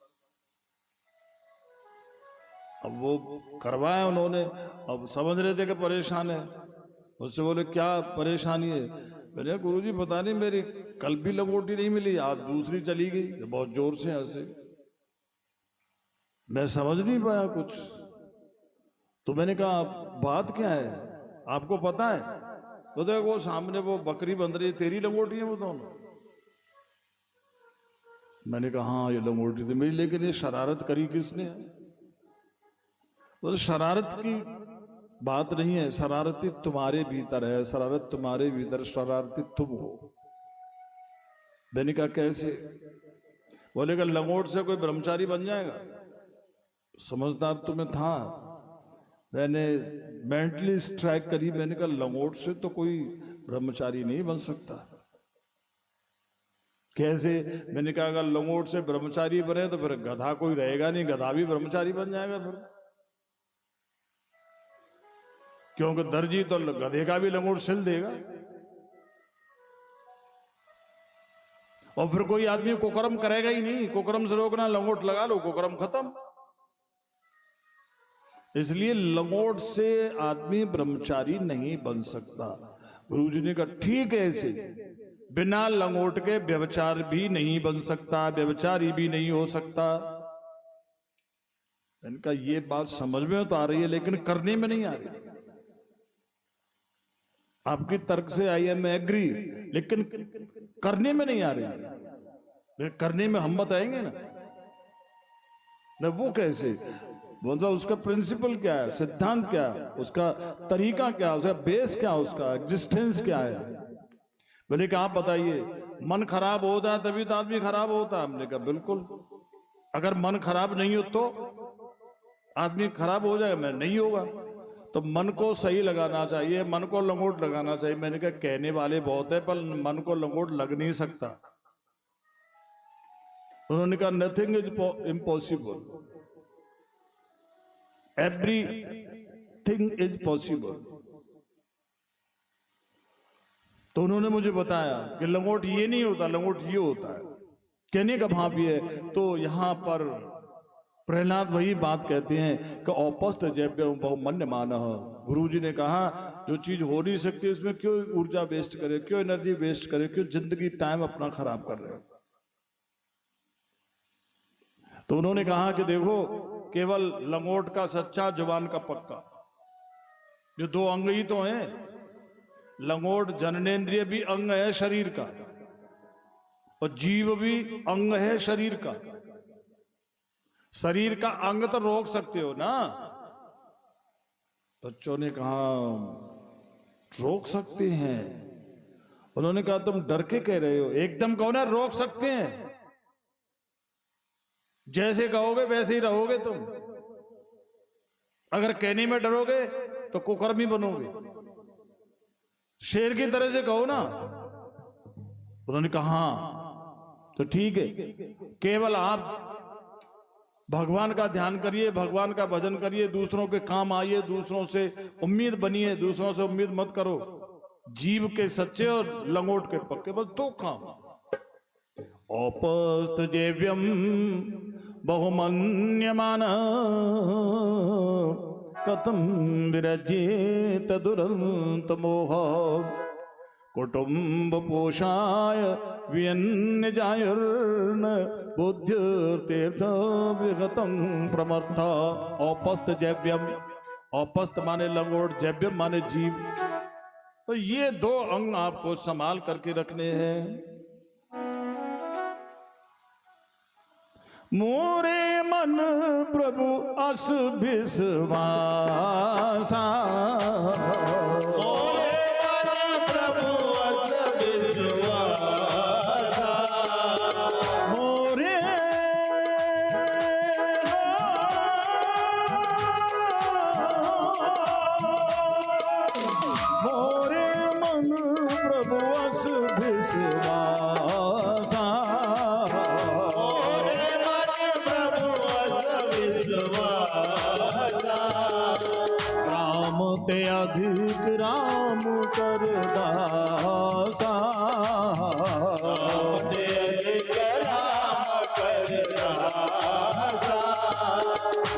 अब वो करवाया उन्होंने, अब समझ रहे थे कि परेशान है। उससे बोले क्या परेशानी है? मैंने गुरुजी पता नहीं, मेरी कल भी लंगोटी नहीं मिली, आज दूसरी चली गई। बहुत जोर से हंसे, मैं समझ नहीं पाया कुछ। तो मैंने कहा बात क्या है, आपको पता है? तो देखो वो सामने वो बकरी बंध रही, तेरी लंगोटी है वो दोनों? मैंने कहा हाँ ये लंगोटी थी मेरी, लेकिन ये शरारत करी किसने? तो शरारत की बात नहीं है, शरारती तुम्हारे भीतर है, शरारत तुम्हारे भीतर, शरारती तुम हो। मैंने कहा कैसे? बोलेगा लंगोट से कोई ब्रह्मचारी बन जाएगा? समझदार तुम्हें था। मैंने मेंटली स्ट्राइक करी, मैंने कहा लंगोट से तो कोई ब्रह्मचारी नहीं बन सकता। कैसे? मैंने कहा अगर लंगोट से ब्रह्मचारी बने तो फिर गधा कोई रहेगा नहीं, गधा भी ब्रह्मचारी बन जाएगा फिर। क्योंकि दर्जी तो गधे का भी लंगोट सिल देगा। और फिर कोई आदमी कुकर्म करेगा ही नहीं। कुकर्म से रोकना, लंगोट लगा लो, कुकर्म खत्म। इसलिए लंगोट से आदमी ब्रह्मचारी नहीं बन सकता। गुरुजी ने कहा ठीक है, ऐसे बिना लंगोट के व्यभिचार भी नहीं बन सकता, व्यभिचारी भी नहीं हो सकता। इनका ये बात समझ में तो आ रही है, लेकिन करने में नहीं आ रही। आपकी तर्क से आई एम एग्री, लेकिन करने में नहीं आ रही। करने में हम बताएंगे ना वो कैसे, मतलब उसका प्रिंसिपल क्या है, सिद्धांत क्या है, उसका तरीका क्या है, उसका बेस क्या है, उसका एग्जिस्टेंस क्या है। बोले कि आप बताइए, मन खराब होता है तभी तो आदमी खराब होता है। हमने कहा बिल्कुल, अगर मन खराब नहीं हो तो आदमी खराब हो जाएगा? मैं नहीं होगा। तो मन को सही लगाना चाहिए, मन को लंगोट लगाना चाहिए। मैंने कहा कहने वाले बहुत है, पर मन को लंगोट लग नहीं सकता। उन्होंने कहा nothing is impossible, everything is possible. तो उन्होंने मुझे बताया कि लंगोट ये नहीं होता, लंगोट ये होता है। कहने का भाव ये है। तो यहां पर प्रहलाद वही बात कहते हैं कि औपस्थ जैव्य बहुमन्य मानः। गुरु जी ने कहा जो चीज हो नहीं सकती उसमें क्यों ऊर्जा वेस्ट करे, क्यों एनर्जी वेस्ट करे, क्यों जिंदगी टाइम अपना खराब कर रहे हो। तो उन्होंने कहा कि देखो, केवल लंगोट का सच्चा, जुबान का पक्का, जो दो अंग ही तो हैं। लंगोट जननेंद्रिय भी अंग है शरीर का, और जीव भी अंग है शरीर का। शरीर का अंग तो रोक सकते हो ना। बच्चों ने कहा रोक सकते हैं। उन्होंने कहा तुम डर के कह रहे हो, एकदम कहो ना रोक सकते हैं। जैसे कहोगे वैसे ही रहोगे तुम। अगर कहने में डरोगे तो कुकर्मी बनोगे। शेर की तरह से कहो ना। उन्होंने कहा हाँ तो ठीक है, केवल आप भगवान का ध्यान करिए, भगवान का भजन करिए, दूसरों के काम आइए, दूसरों से उम्मीद बनिए, दूसरों से उम्मीद मत करो। जीव के सच्चे और लंगोट के पक्के, बस दो काम। औपस्थ जेव्यम बहुमन्यमान कथम विरजेत दुरंत मोह कुटुंब पोषाय व्यन्य जायर्न बुद्धिर्तीर्थ विगतं प्रमर्थ। औपस्थ जैव्यम, औपस्थ माने लंगोट, जैव्यम माने जीव। तो ये दो अंग आपको संभाल करके रखने हैं। मोरे मन प्रभु अस विश्वासा, अधिक राम कर दासा,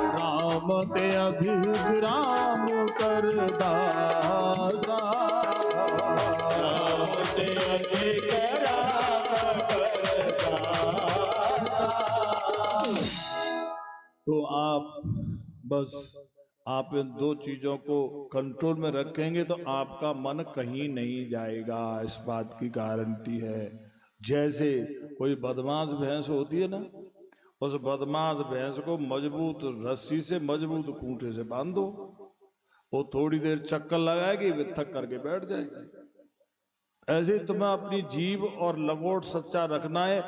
राम ते अधिक राम कर दासा, राम ते अधिक राम कर दासा। तो आप बस आप इन दो चीजों को कंट्रोल में रखेंगे तो आपका मन कहीं नहीं जाएगा, इस बात की गारंटी है। जैसे कोई बदमाश भैंस होती है ना, उस बदमाश भैंस को मजबूत रस्सी से, मजबूत खूंटे से बांध दो, वो थोड़ी देर चक्कर लगाएगी, वे थक करके बैठ जाएगी। ऐसे तुम्हें अपनी जीभ और लंगोट सच्चा रखना है।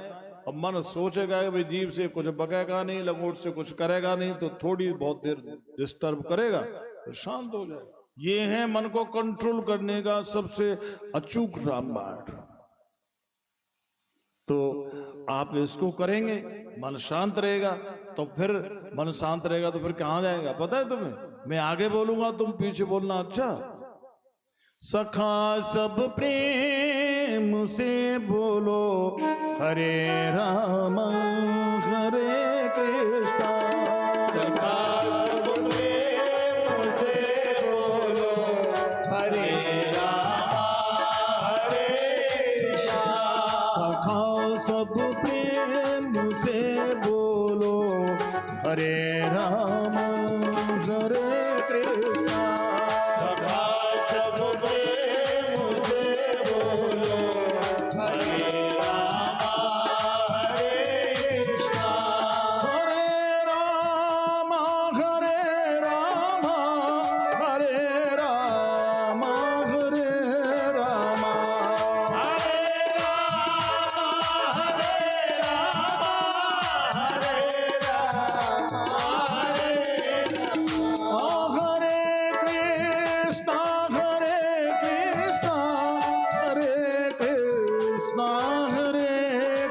और मन सोचेगा कि भाई जीभ से कुछ बकेगा नहीं, लंगोट से कुछ करेगा नहीं, तो थोड़ी बहुत देर डिस्टर्ब करेगा तो शांत हो जाएगा। ये है मन को कंट्रोल करने का सबसे अचूक रामबाण। तो आप इसको करेंगे, मन शांत रहेगा। तो फिर मन शांत रहेगा तो फिर कहां जाएगा पता है तुम्हें? मैं आगे बोलूंगा, तुम पीछे बोलना। अच्छा। सखा सब प्रेम प्रेम से बोलो हरे राम हरे कृष्णा। सखा सब प्रेम से बोलो हरे राम हरे कृष्णा। सखा सब प्रेम से बोलो हरे राम हरे कृष्णा। सखा सब प्रेम से बोलो हरे राम हरे कृष्णा। हरे राम हरे राम हरे राम हरे राम हरे राम हरे राम हरे राम हरे हरे कृष्णा हरे कृष्णा हरे कृष्णा हरे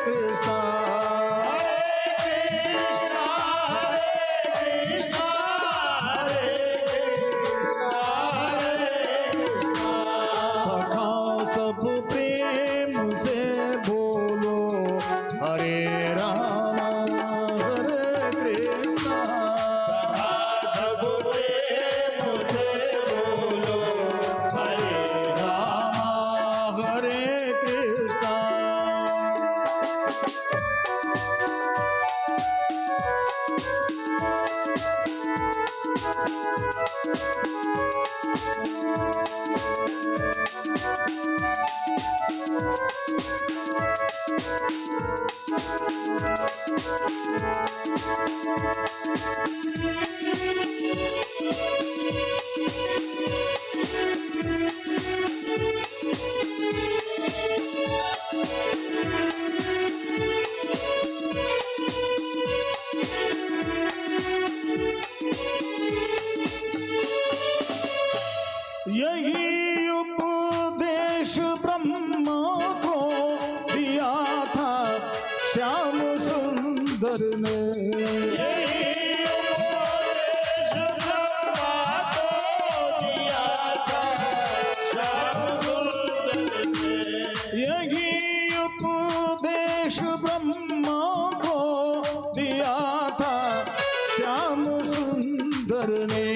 कृष्णा। सखा सब प्रेम से बोलो हरे राम हरे कृष्णा। राम हरे कृष्णा। यही उपदेश ब्रह्मा को दिया था श्याम सुंदर ने। यही उपदेश ब्रह्मा को दिया था श्याम सुंदर ने।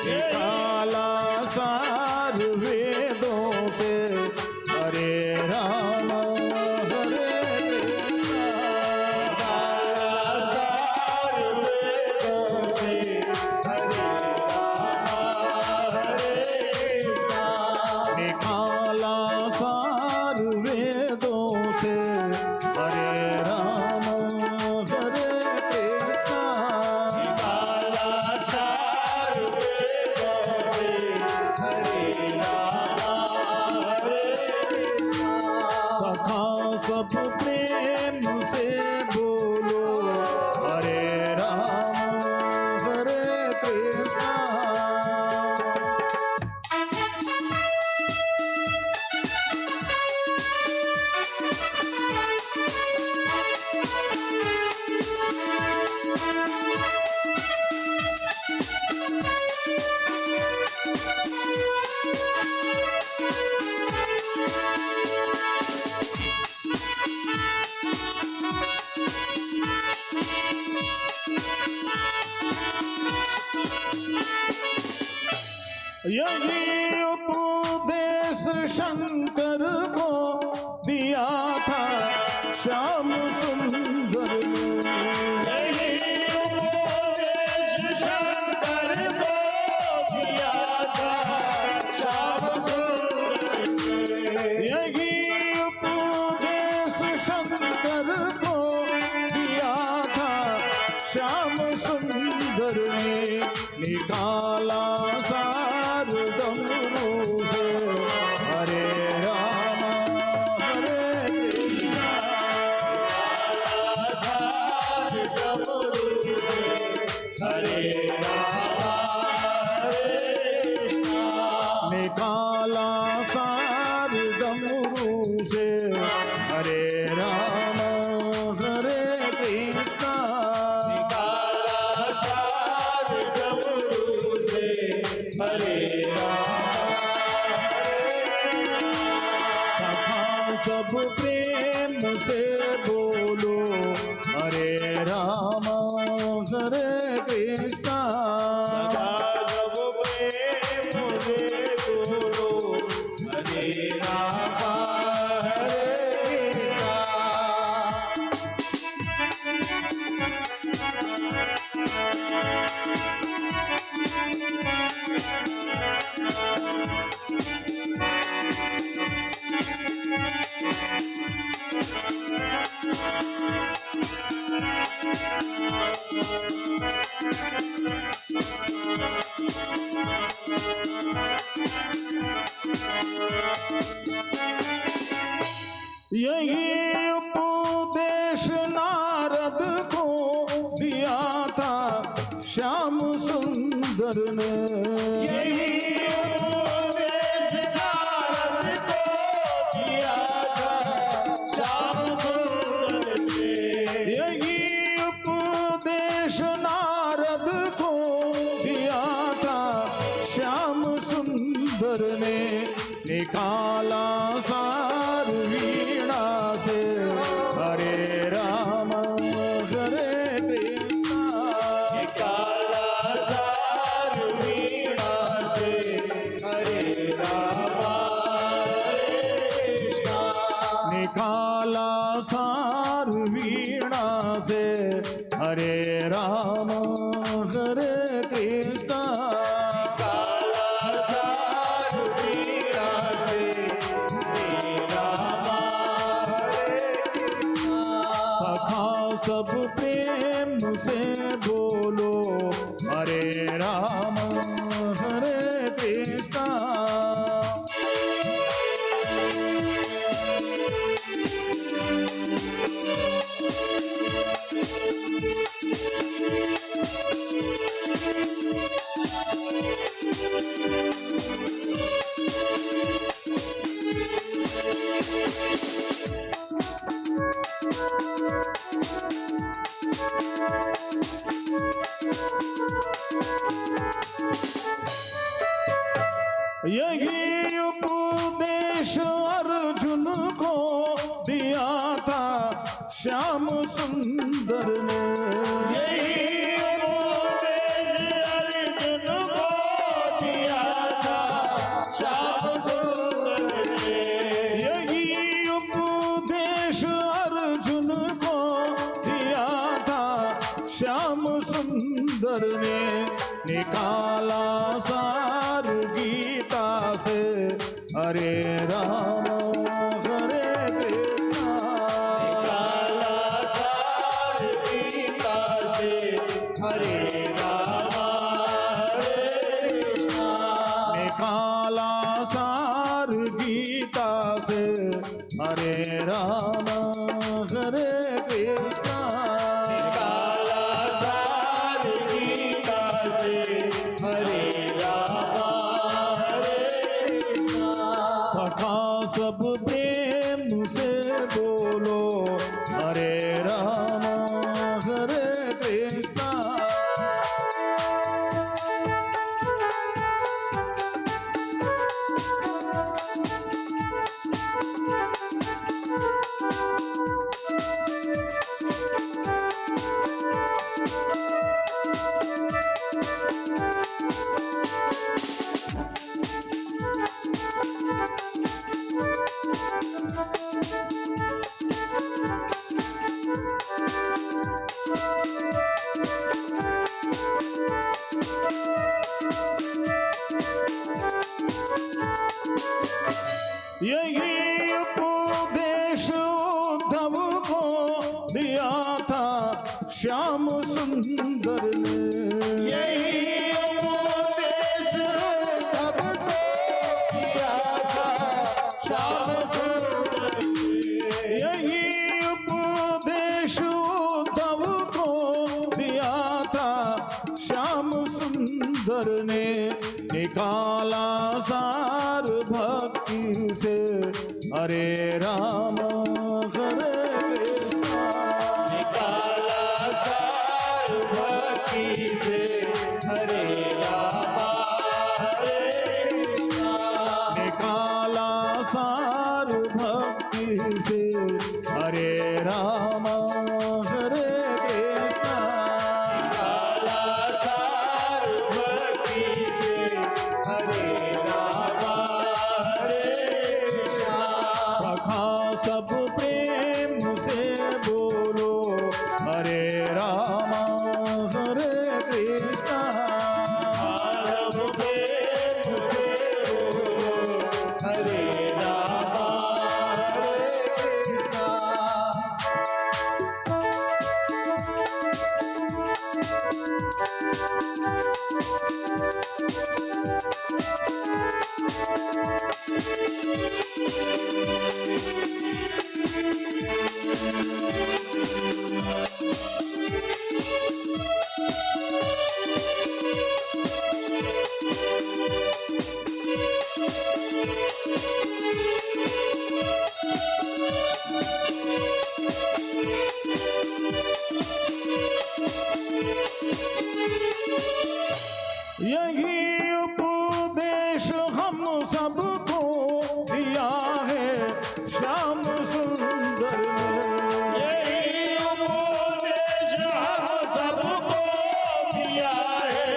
निकाला सार वेदों से हरे राम हरे निकाला सार वेदों से हरे राम हरे कृष्णा। सखा सब प्रेम से बोलो हरे राम हरे कृष्णा। यही उपदेश शंकर को दिया था श्याम सुंदर ने। यही उपदेश शंकर को दिया था श्याम सुंदर ने। निकाला सार डमरू से हरे राम हरे कृष्णा। निकाला सार डमरू से हरे राम हरे कृष्णा। सखा सब प्रेम से बोलो हरे राम हरे कृष्णा। सदा सब प्रेम से बोलो हरे राम हरे यही उपदेश नारद को दिया था श्याम सुंदर ने। यही उपदेश नारद को दिया था श्याम सुंदर ने। यही उपदेश नारद को दिया था श्याम सुंदर ने। निकाला सार वीणा से हरे राम हरे कृष्णा। निकाला सार वीणा से हरे राम हरे कृष्णा। निकाला सार वीणा से हरे राम हरे कृष्णा। निकाला सार वीणा से हरे राम हरे कृष्णा। सखा सब प्रेम से बोलो हरे राम हरे कृष्णा। यही उपदेश अर्जुन को दिया था श्याम सुंदर ने। यही उपदेश अर्जुन को दिया था श्याम सुंदर ने। यही उपदेश अर्जुन को दिया था श्याम सुंदर ने। निकाला सार गीता से हरे राम हरे कृष्णा। निकाला सार गीता से हरे राम हरे कृष्णा। निकाला सार गीता से हरे राम हरे कृष्णा। निकाला सार गीता से हरे राम हरे कृष्णा। सखा सब प्रेम से बोलो हरे राम हरे कृष्णा। यही उपदेश उद्धव को दिया था श्याम सुंदर ने। यही उपदेश सबको दिया था श्याम सुंदर ने। यही उपदेश उद्धव को दिया था श्याम सुंदर ने। निकाला सार भक्ति से हरे राम हरे कृष्णा। निकाला सार भक्ति से हरे राम हरे कृष्णा। निकाला सार भक्ति से हरे राम हरे कृष्णा काला सार भक्ति से हरे रामा हरे कृष्णा सखा सब प्रेम से बोलो हरे राम हरे कृष्णा आलम प्रेम से बोलो हरे रामा हरे कृष्णा यही उपदेश हम सबको दिया है श्याम सुंदर ने यही उपदेश हम सबको दिया है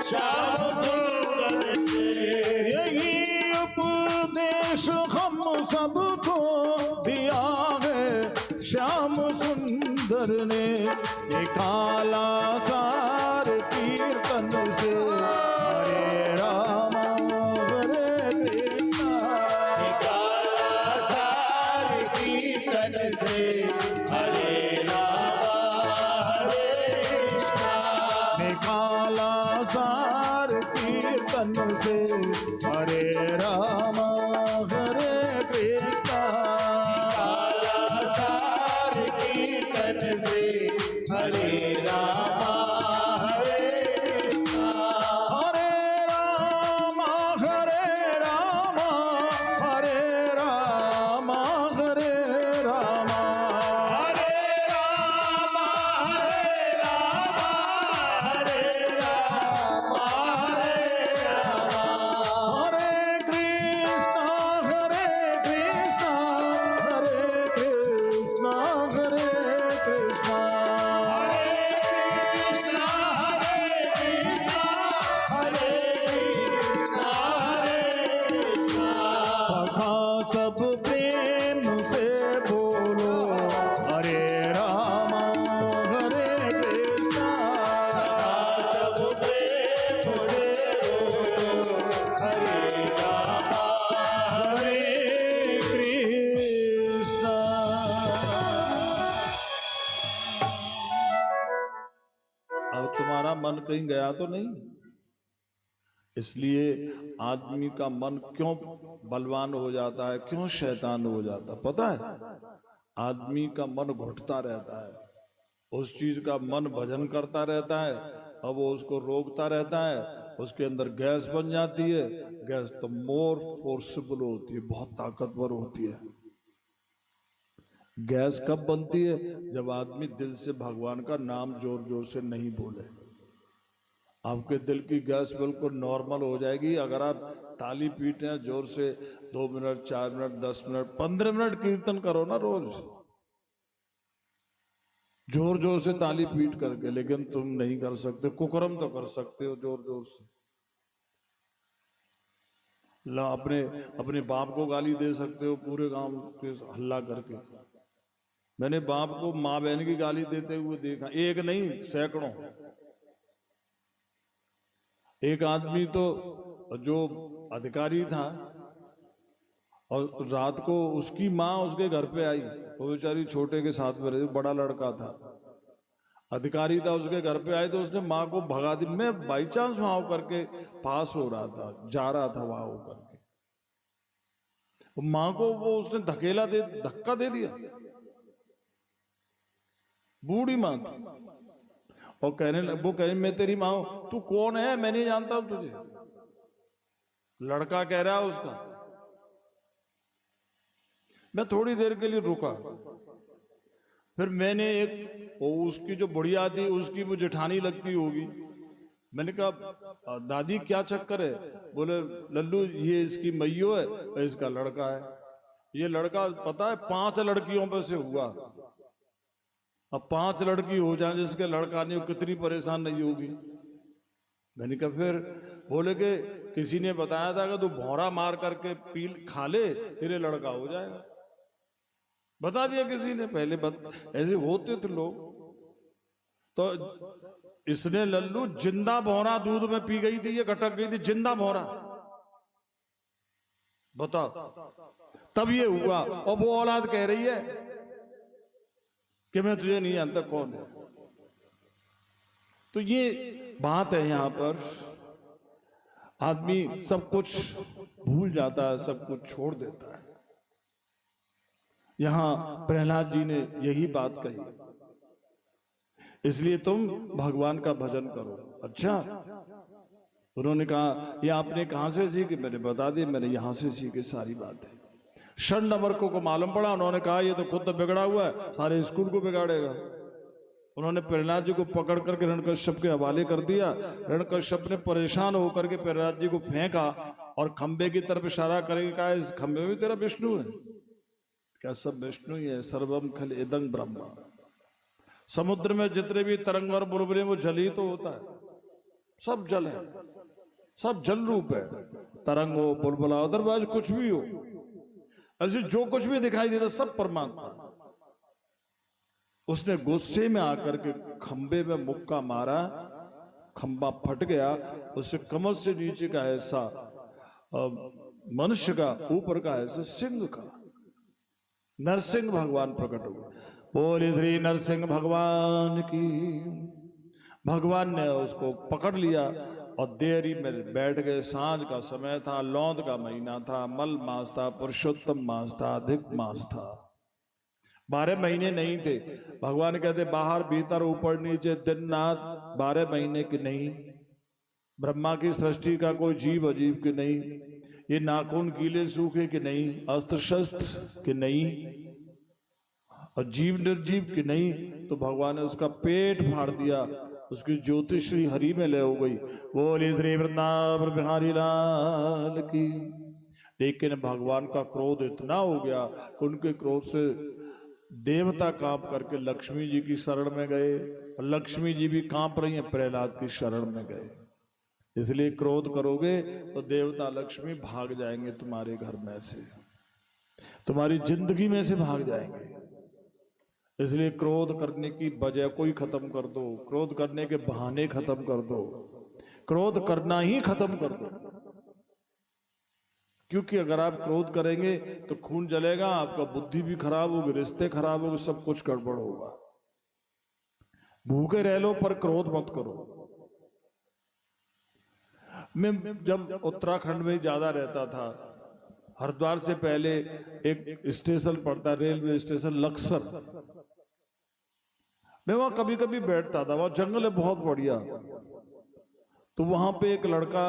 श्याम सुंदर ने यही उपदेश हम सबको दिया है श्याम सुंदर ने ये काला सार कीर्तन से हरे राम हरे कृष्णा काला सार कीर्तन से हरे रामा हरे कृष्णा निकाला सार कीर्तन से हरे राम हरे कृष्णा काला सार कीर्तन से हरे रामा हरे कृष्णा हरे राम हरे राम हरे राम हरे राम हरे रामा हरे रामा हरे रामा हरे रामा हरे कृष्णा हरे कृष्णा हरे कृष्णा हरे कृष्णा हरे कृष्णा हरे कृष्णा हरे कृष्णा हरे कृष्णा सखा सब प्रेम से बोलो हरे राम हरे कृष्णा सब प्रेम से बोलो हरे रामा हरे कृष्णा। अब तुम्हारा मन कहीं गया तो नहीं? इसलिए आदमी का मन क्यों बलवान हो जाता है, क्यों शैतान हो जाता है पता है? आदमी का मन घुटता रहता है, उस चीज का मन भजन करता रहता है, अब वो उसको रोकता रहता है, उसके अंदर गैस बन जाती है। गैस तो मोर फोर्सेबल होती है, बहुत ताकतवर होती है। गैस कब बनती है? जब आदमी दिल से भगवान का नाम जोर जोर से नहीं बोले। आपके दिल की गैस बिल्कुल नॉर्मल हो जाएगी अगर आप ताली पीट रहे हैं जोर से 2 मिनट 4 मिनट 10 मिनट 15 मिनट कीर्तन करो ना रोज, जोर जोर से ताली पीट करके। लेकिन तुम नहीं कर सकते, कुकरम तो कर सकते हो जोर जोर से। ला अपने अपने बाप को गाली दे सकते हो पूरे गांव के हल्ला करके। मैंने बाप को माँ बहन की गाली देते हुए देखा, एक नहीं सैकड़ों। एक आदमी तो जो अधिकारी था और रात को उसकी माँ उसके घर पे आई, वो बेचारी छोटे के साथ में रही, बड़ा लड़का था, अधिकारी था, उसके घर पे आए तो उसने माँ को भगा दी। मैं बाई चांस वहां होकर के पास हो रहा था, जा रहा था वहां होकर के, माँ को वो उसने धक्का दे दिया। बूढ़ी माँ थी और वो कहने मैं तेरी माँ हूं। तू कौन है? मैं नहीं जानता हूं तुझे। लड़का कह रहा है उसका। मैं थोड़ी देर के लिए रुका, फिर मैंने उसकी जो बुढ़िया थी उसकी वो जेठानी लगती होगी, मैंने कहा दादी क्या चक्कर है? बोले लल्लू ये इसकी मैयो है, इसका लड़का है। ये लड़का पता है 5 लड़कियों पे से हुआ। अब 5 लड़की हो जाए जिसके लड़का नहीं हो, कितनी परेशान नहीं होगी। मैंने कहा फिर बोले कि किसी ने बताया था कि तू भौरा मार करके पी खा ले, तेरे लड़का हो जाएगा। बता दिया किसी ने, पहले ऐसे होते थे लोग। तो इसने लल्लू जिंदा भौरा दूध में पी गई थी, ये घटक गई थी जिंदा भौरा। बता, तब ये हुआ। और वो औलाद कह रही है कि मैं तुझे नहीं जानता कौन है। तो ये बात है, यहां पर आदमी सब कुछ भूल जाता है, सब कुछ छोड़ देता है। यहां प्रहलाद जी ने यही बात कही, इसलिए तुम भगवान का भजन करो। अच्छा, उन्होंने कहा ये आपने कहां से सीखी? मैंने बता दी, मैंने यहां से सीखी सारी बात है। षण नंबर को मालूम पड़ा, उन्होंने कहा ये तो खुद तो बिगड़ा हुआ है, सारे स्कूल को बिगाड़ेगा। उन्होंने प्रहलाद जी को पकड़ करके हिरण्यकश्यप के हवाले कर दिया। हिरण्यकश्यप ने परेशान होकर के प्रहलाद जी को फेंका और खंबे की तरफ इशारा करके कहा इस खंबे में तेरा विष्णु है क्या? सब विष्णु ही है। सर्वम खल इदं ब्रह्म। समुद्र में जितने भी तरंग और बुलबुले वो जल ही तो होता है, सब जल है, सब जल रूप है। तरंग हो, बुलबुला, अदरवाइज कुछ भी हो, ऐसे जो कुछ भी दिखाई देता सब परमात्मा। उसने गुस्से में आकर के खंबे में मुक्का मारा, खंबा फट गया। उससे कमर से नीचे का ऐसा मनुष्य का, ऊपर का ऐसा सिंह का, नरसिंह भगवान प्रकट हुए। बोले श्री नरसिंह भगवान की। भगवान ने उसको पकड़ लिया और देहरी में बैठ गए। सांझ का समय था, लौंद का महीना था, मल मास था, पुरुषोत्तम मास था, अधिक मास था। 12 महीने नहीं थे। भगवान कहते बाहर भीतर ऊपर नीचे दिन रात 12 महीने की नहीं। ब्रह्मा की सृष्टि का कोई जीव अजीब की नहीं, ये नाखून गीले सूखे की नहीं, अस्त्र शस्त्र की नहीं, और जीव निर्जीव की नहीं। तो भगवान ने उसका पेट फाड़ दिया, उसकी ज्योति श्री हरि में ले हो गई। बोले श्री वृंदावन बिहारी लाल की। लेकिन भगवान का क्रोध इतना हो गया, उनके क्रोध से देवता कांप करके लक्ष्मी जी की शरण में गए, और लक्ष्मी जी भी कांप रही हैं, प्रहलाद की शरण में गए। इसलिए क्रोध करोगे तो देवता लक्ष्मी भाग जाएंगे तुम्हारे घर में से, तुम्हारी जिंदगी में से भाग जाएंगे। इसलिए क्रोध करने की वजह कोई खत्म कर दो, क्रोध करने के बहाने खत्म कर दो, क्रोध करना ही खत्म कर दो। क्योंकि अगर आप क्रोध करेंगे तो खून जलेगा, आपका बुद्धि भी खराब होगी, रिश्ते खराब होंगे, सब कुछ गड़बड़ होगा। भूखे रह लो पर क्रोध मत करो। मैं जब उत्तराखंड में ज्यादा रहता था, हरिद्वार से पहले एक स्टेशन पड़ता, रेलवे स्टेशन लक्सर, मैं वहां कभी कभी बैठता था। वहां जंगल है बहुत बढ़िया। तो वहां पे एक लड़का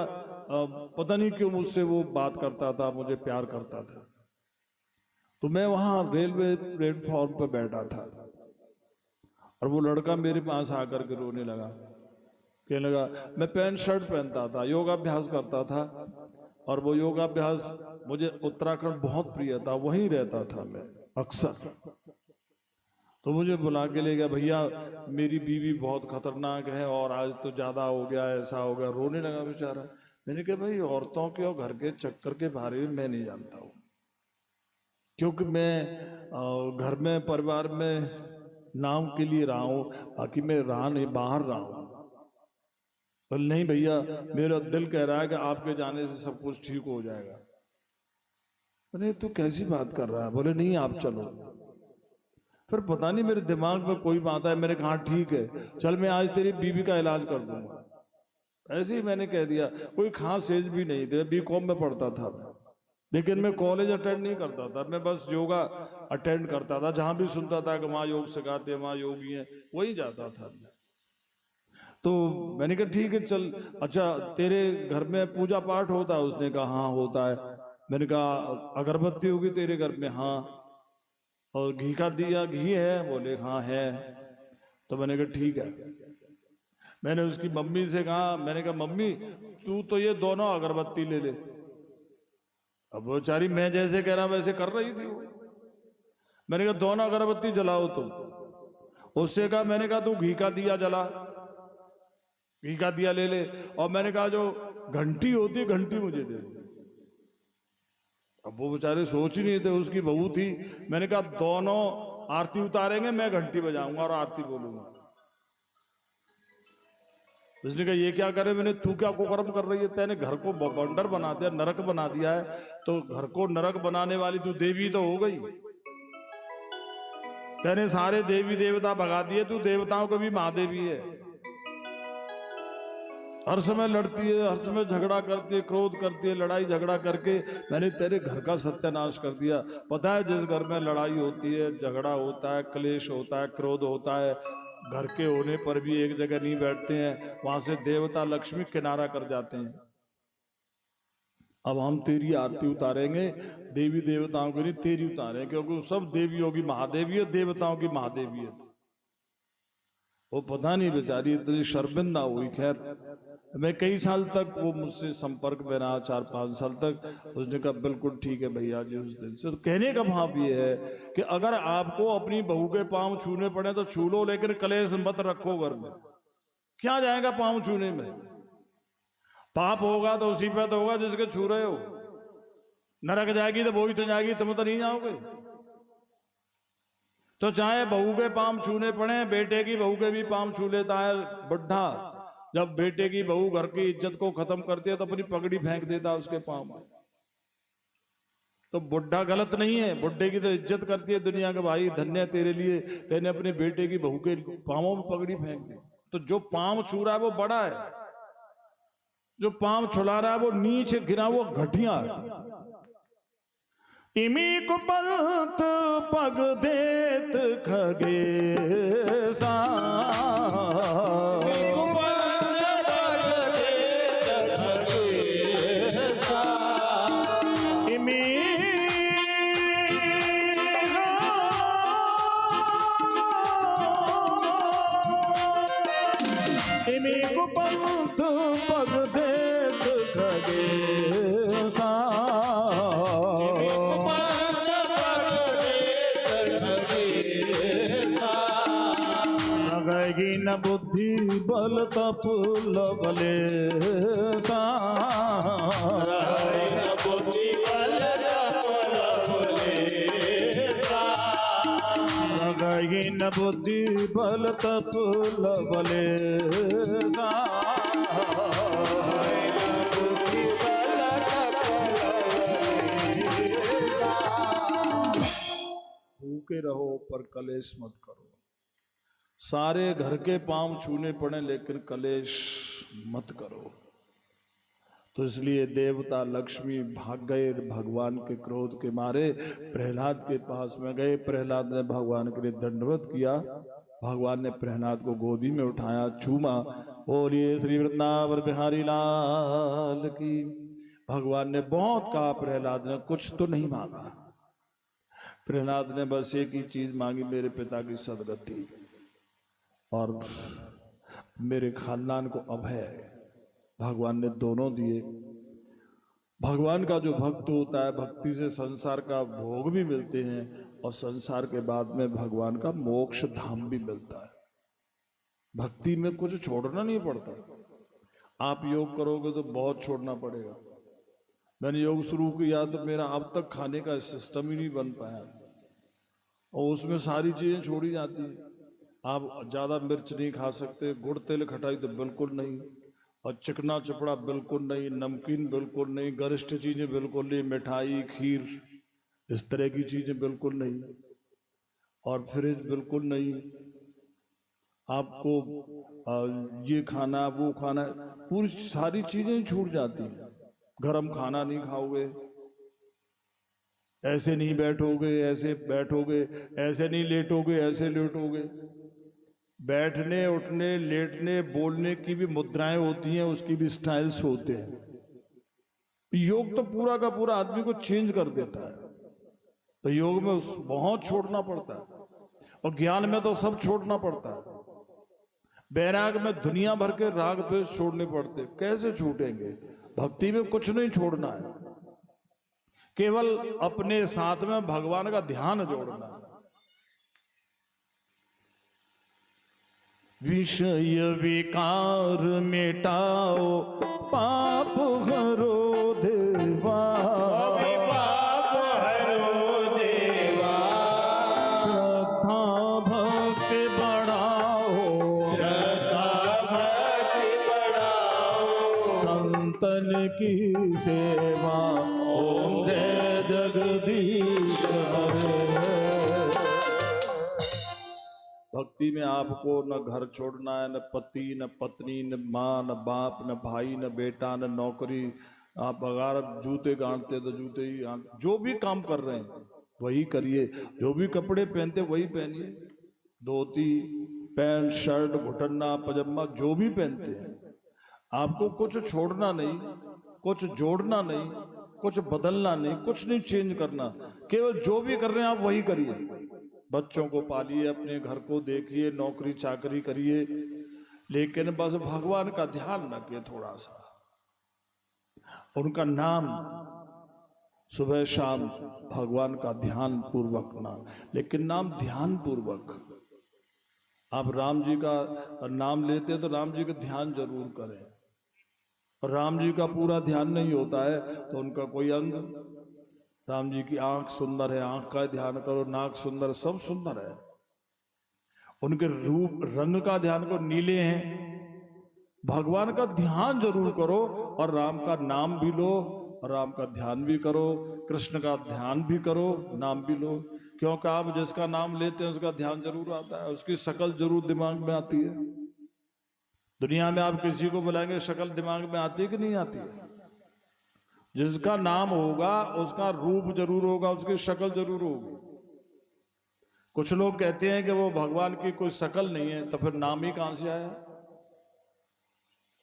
पता नहीं क्यों मुझसे वो बात करता था, मुझे प्यार करता था। तो मैं वहां रेलवे प्लेटफॉर्म पर बैठा था और वो लड़का मेरे पास आकर के रोने लगा। कहने लगा, मैं पैंट शर्ट पहनता था, योगाभ्यास करता था, और वो योगाभ्यास मुझे उत्तराखंड बहुत प्रिय था, वहीं रहता था मैं अक्सर। तो मुझे बुला के ले गया, भैया मेरी बीवी बहुत खतरनाक है और आज तो ज्यादा हो गया, ऐसा हो गया। रोने लगा बेचारा। मैंने कहा भाई औरतों के और घर के चक्कर के बारे में मैं नहीं जानता हूँ, क्योंकि मैं घर में परिवार में नाम के लिए रहा हूँ, बाकी मैं रहा नहीं, बाहर रहा हूँ। बोले नहीं भैया, मेरा दिल कह रहा है कि आपके जाने से सब कुछ ठीक हो जाएगा। मैंने तू कैसी बात कर रहा है? बोले नहीं आप चलो। फिर पता नहीं मेरे दिमाग में कोई बात है, मैंने कहा ठीक है चल, मैं आज तेरी बीवी का इलाज कर दूंगा। ऐसे ही मैंने कह दिया। कोई खास एज भी नहीं थे, बीकॉम में पढ़ता था मैं, लेकिन मैं कॉलेज अटेंड नहीं करता था, मैं बस योगा अटेंड करता था। जहां भी सुनता था कि वहां योग सिखाते, वहां योगी हैं, वहीं जाता था। तो मैंने कहा ठीक है चल, अच्छा तेरे घर में पूजा पाठ होता है? उसने कहा हाँ होता है। मैंने कहा अगरबत्ती होगी तेरे घर में? हाँ। और घी का दिया, घी है? बोले हाँ है। तो मैंने कहा ठीक है। मैंने उसकी मम्मी से कहा, मैंने कहा मम्मी तू तो ये दोनों अगरबत्ती ले ले। अब वो बेचारी मैं जैसे कह रहा वैसे कर रही थी वो। मैंने कहा दोनों अगरबत्ती जलाओ तुम। उससे कहा, मैंने कहा तू घी का दिया जला, घी का दिया ले ले। और मैंने कहा जो घंटी होती है घंटी मुझे दे दो। अब वो बेचारे सोच ही नहीं थे, उसकी बहू थी। मैंने कहा दोनों आरती उतारेंगे, मैं घंटी बजाऊंगा और आरती बोलूंगा। उसने कहा ये क्या करे, मैंने तू क्या कुकर्म कर रही है, तेने घर को बंडर बना दिया, नरक बना दिया है, तो घर को नरक बनाने वाली तू देवी तो हो गई। तेने सारे देवी देवता भगा दिए, तू देवताओं को भी महादेवी है। हर समय लड़ती है, हर समय झगड़ा करती है, क्रोध करती है, लड़ाई झगड़ा करके मैंने तेरे घर का सत्यानाश कर दिया। पता है जिस घर में लड़ाई होती है, झगड़ा होता है, क्लेश होता है, क्रोध होता है, घर के होने पर भी एक जगह नहीं बैठते हैं, वहां से देवता लक्ष्मी किनारा कर जाते हैं। अब हम तेरी आरती उतारेंगे, देवी देवताओं की नहीं तेरी उतारेंगे, क्योंकि सब देवियों की महादेवी है, देवताओं की महादेवी है। वो पता नहीं बेचारी इतनी शर्मिंदा हुई। खैर मैं कई साल तक वो मुझसे संपर्क में रहा, 4-5 साल तक। उसने कहा बिल्कुल ठीक है भैया जी। उस दिन से तो कहने का भाव ये है कि अगर आपको अपनी बहू के पांव छूने पड़े तो छू लो, लेकिन कलेश मत रखो घर में। क्या जाएगा पांव छूने में? पाप होगा तो उसी पे तो होगा जिसके छू रहे हो। नरक जाएगी तो वही तो जाएगी, तुम तो नहीं जाओगे। तो चाहे बहू के पांव छूने पड़े, बेटे की बहू के भी पांव छू लेता है बुढ़ा। जब बेटे की बहू घर की इज्जत को खत्म करती है तो अपनी पगड़ी फेंक देता है उसके पांव में। तो बुढ़ा गलत नहीं है, बुढ़े की तो इज्जत करती है दुनिया के। भाई धन्य तेरे लिए, तेने अपने बेटे की बहू के पांवों में पगड़ी फेंक दी। तो जो पांव छू रहा है वो बड़ा है, जो पांव छुला रहा है वो नीचे गिरा वो घटिया है। इमी को पंथ पग देत खगेसा, इमी को पंथ पग देत खगेसा, न बुद्धि बल तप लबले सा, बुद्धि बल न बुद्धि बल तप लबले सा, भूखे रहो पर कलेश मत करो। सारे घर के पांव छूने पड़े लेकिन कलेश मत करो। तो इसलिए देवता लक्ष्मी भाग गए भगवान के क्रोध के मारे, प्रहलाद के पास में गए। प्रहलाद ने भगवान के लिए दंडवत किया। भगवान ने प्रहलाद को गोदी में उठाया, चूमा। बोलिए श्री वृंदावन बिहारी लाल की। भगवान ने बहुत कहा, प्रहलाद ने कुछ तो नहीं मांगा। प्रहलाद ने बस एक ही चीज मांगी, मेरे पिता की सदगति और मेरे खानदान को अभय। भगवान ने दोनों दिए। भगवान का जो भक्त होता है, भक्ति से संसार का भोग भी मिलते हैं और संसार के बाद में भगवान का मोक्ष धाम भी मिलता है। भक्ति में कुछ छोड़ना नहीं पड़ता। आप योग करोगे तो बहुत छोड़ना पड़ेगा। मैंने योग शुरू किया तो मेरा अब तक खाने का सिस्टम ही नहीं बन पाया, और उसमें सारी चीजें छोड़ी जाती है। आप ज़्यादा मिर्च नहीं खा सकते, गुड़ तेल खटाई तो बिल्कुल नहीं, और चिकना चपड़ा बिल्कुल नहीं, नमकीन बिल्कुल नहीं, गरिष्ठ चीज़ें बिल्कुल नहीं, मिठाई खीर इस तरह की चीज़ें बिल्कुल नहीं, और फ्रिज बिल्कुल नहीं। आपको ये खाना वो खाना, पूरी सारी चीज़ें छूट जाती हैं। गरम खाना नहीं खाओगे, ऐसे नहीं बैठोगे, ऐसे बैठोगे, ऐसे नहीं लेटोगे, ऐसे लेटोगे। बैठने उठने लेटने बोलने की भी मुद्राएं होती हैं, उसकी भी स्टाइल्स होते हैं। योग तो पूरा का पूरा आदमी को चेंज कर देता है। तो योग में बहुत छोड़ना पड़ता है, और ज्ञान में तो सब छोड़ना पड़ता है। बैराग में दुनिया भर के राग द्वेष छोड़ने पड़ते। कैसे छूटेंगे? भक्ति में कुछ नहीं छोड़ना है। केवल अपने साथ में भगवान का ध्यान जोड़ना। विषय विकार मिटाओ, पाप हरो देवा, स्वामी पाप हरो देवा, श्रद्धा भक्ति बढ़ाओ, श्रद्धा भक्ति बढ़ाओ, संतन की सेवा, ओम जय जगदीश हरे। भक्ति में आपको न घर छोड़ना है, न पति, न पत्नी, न माँ, न बाप, न भाई, न बेटा, न नौकरी। आप अगर जूते गांठते तो जूते ही, जो भी काम कर रहे हैं वही करिए, जो भी कपड़े पहनते वही पहनिए, धोती, पैंट, शर्ट, घुटना, पजामा, जो भी पहनते हैं आपको कुछ छोड़ना नहीं, कुछ जोड़ना नहीं, कुछ बदलना नहीं, कुछ नहीं चेंज करना। केवल जो भी कर रहे हैं आप वही करिए। बच्चों को पालिए, अपने घर को देखिए, नौकरी चाकरी करिए, लेकिन बस भगवान का ध्यान रखिए थोड़ा सा, उनका नाम सुबह शाम भगवान का ध्यान पूर्वक ना, लेकिन नाम ध्यान पूर्वक। आप राम जी का नाम लेते हैं तो राम जी का ध्यान जरूर करें, और राम जी का पूरा ध्यान नहीं होता है तो उनका कोई अंग, राम जी की आंख सुंदर है, आंख का ध्यान करो, नाक सुंदर, सब सुंदर है, उनके रूप रंग का ध्यान करो, नीले हैं, भगवान का ध्यान जरूर करो, और राम का नाम भी लो, और राम का ध्यान भी करो, कृष्ण का ध्यान भी करो, नाम भी लो, क्योंकि आप जिसका नाम लेते हैं उसका ध्यान जरूर आता है, उसकी शक्ल जरूर दिमाग में आती है। दुनिया में आप किसी को बुलाएंगे, शक्ल दिमाग में आती है कि नहीं आती है? जिसका नाम होगा उसका रूप जरूर होगा, उसकी शक्ल जरूर होगी। कुछ लोग कहते हैं कि वो भगवान की कोई शक्ल नहीं है, तो फिर नाम ही कहां से आया?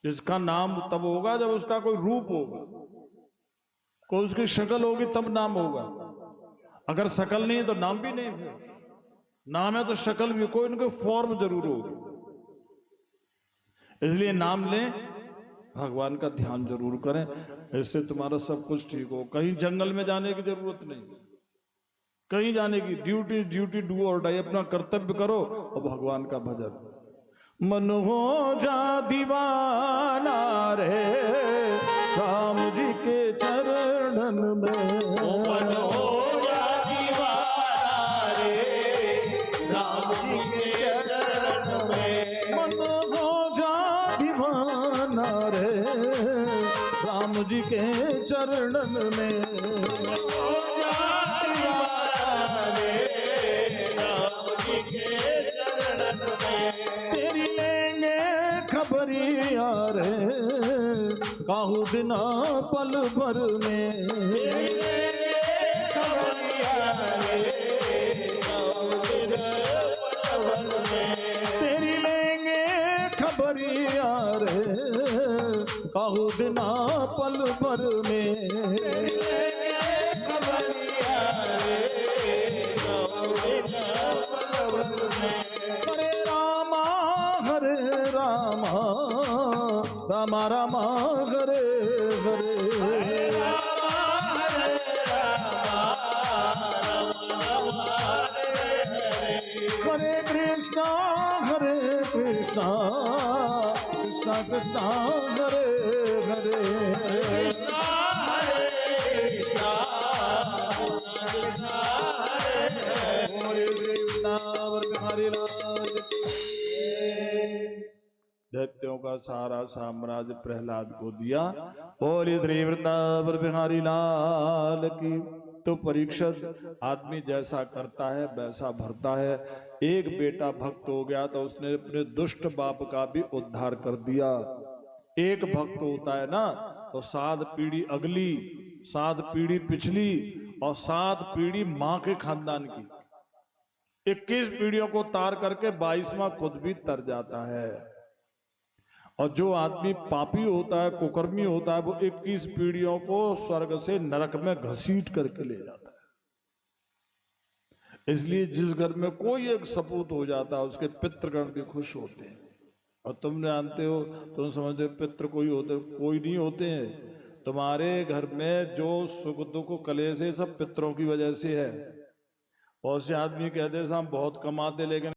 जिसका नाम तब होगा जब उसका कोई रूप होगा, कोई उसकी शक्ल होगी तब नाम होगा। अगर शक्ल नहीं है तो नाम भी नहीं है, नाम है तो शक्ल भी, कोई इनके फॉर्म जरूर होगी। इसलिए नाम लें, भगवान का ध्यान जरूर करें, इससे तुम्हारा सब कुछ ठीक हो। कहीं जंगल में जाने की जरूरत नहीं, कहीं जाने की, ड्यूटी ड्यूटी डू और डाई, अपना कर्तव्य करो और भगवान का भजन। मन हो जा दीवाना रे राम जी के चरणन में, मन हो जा दीवाना रे राम जी के चरण में, मन हो जा दीवाना रे राम जी के चरणन में, हो जा दीवाना रे राम जी के चरण में, तेरी लेंगे खबरिया रे काहू बिना पल भर में, खबरिया रे राम बिना पल में, तेरी लेंगे खबरिया रे काहू बिना पल भर में, खबरिया रे राम बिना पल में, हरे रामा रामा रामा हरे हरे, हरे कृष्णा कृष्णा कृष्णा हरे हरे, दैत्यों का सारा साम्राज्य प्रहलाद को दिया। बोले श्री वृंदावन बिहारी लाल की। तो परीक्षित आदमी जैसा करता है वैसा भरता है। एक बेटा भक्त हो गया तो उसने अपने दुष्ट बाप का भी उद्धार कर दिया। एक भक्त होता है ना तो 7 पीढ़ी अगली, 7 पीढ़ी पिछली और 7 पीढ़ी मां के खानदान की, 21 पीढ़ियों को तार करके 22वां खुद भी तर जाता है। और जो आदमी पापी होता है, कुकर्मी होता है, वो 21 पीढ़ियों को स्वर्ग से नरक में घसीट करके ले जाता है। इसलिए जिस घर में कोई एक सपूत हो जाता है उसके पितृगण भी खुश होते हैं। और तुम जानते हो, तुम समझते पितृ कोई होते, कोई नहीं होते हैं। तुम्हारे घर में जो सुख दुख कलेश है सब पितरों की वजह से है। बहुत से आदमी कहते हैं हम बहुत कमाते लेकिन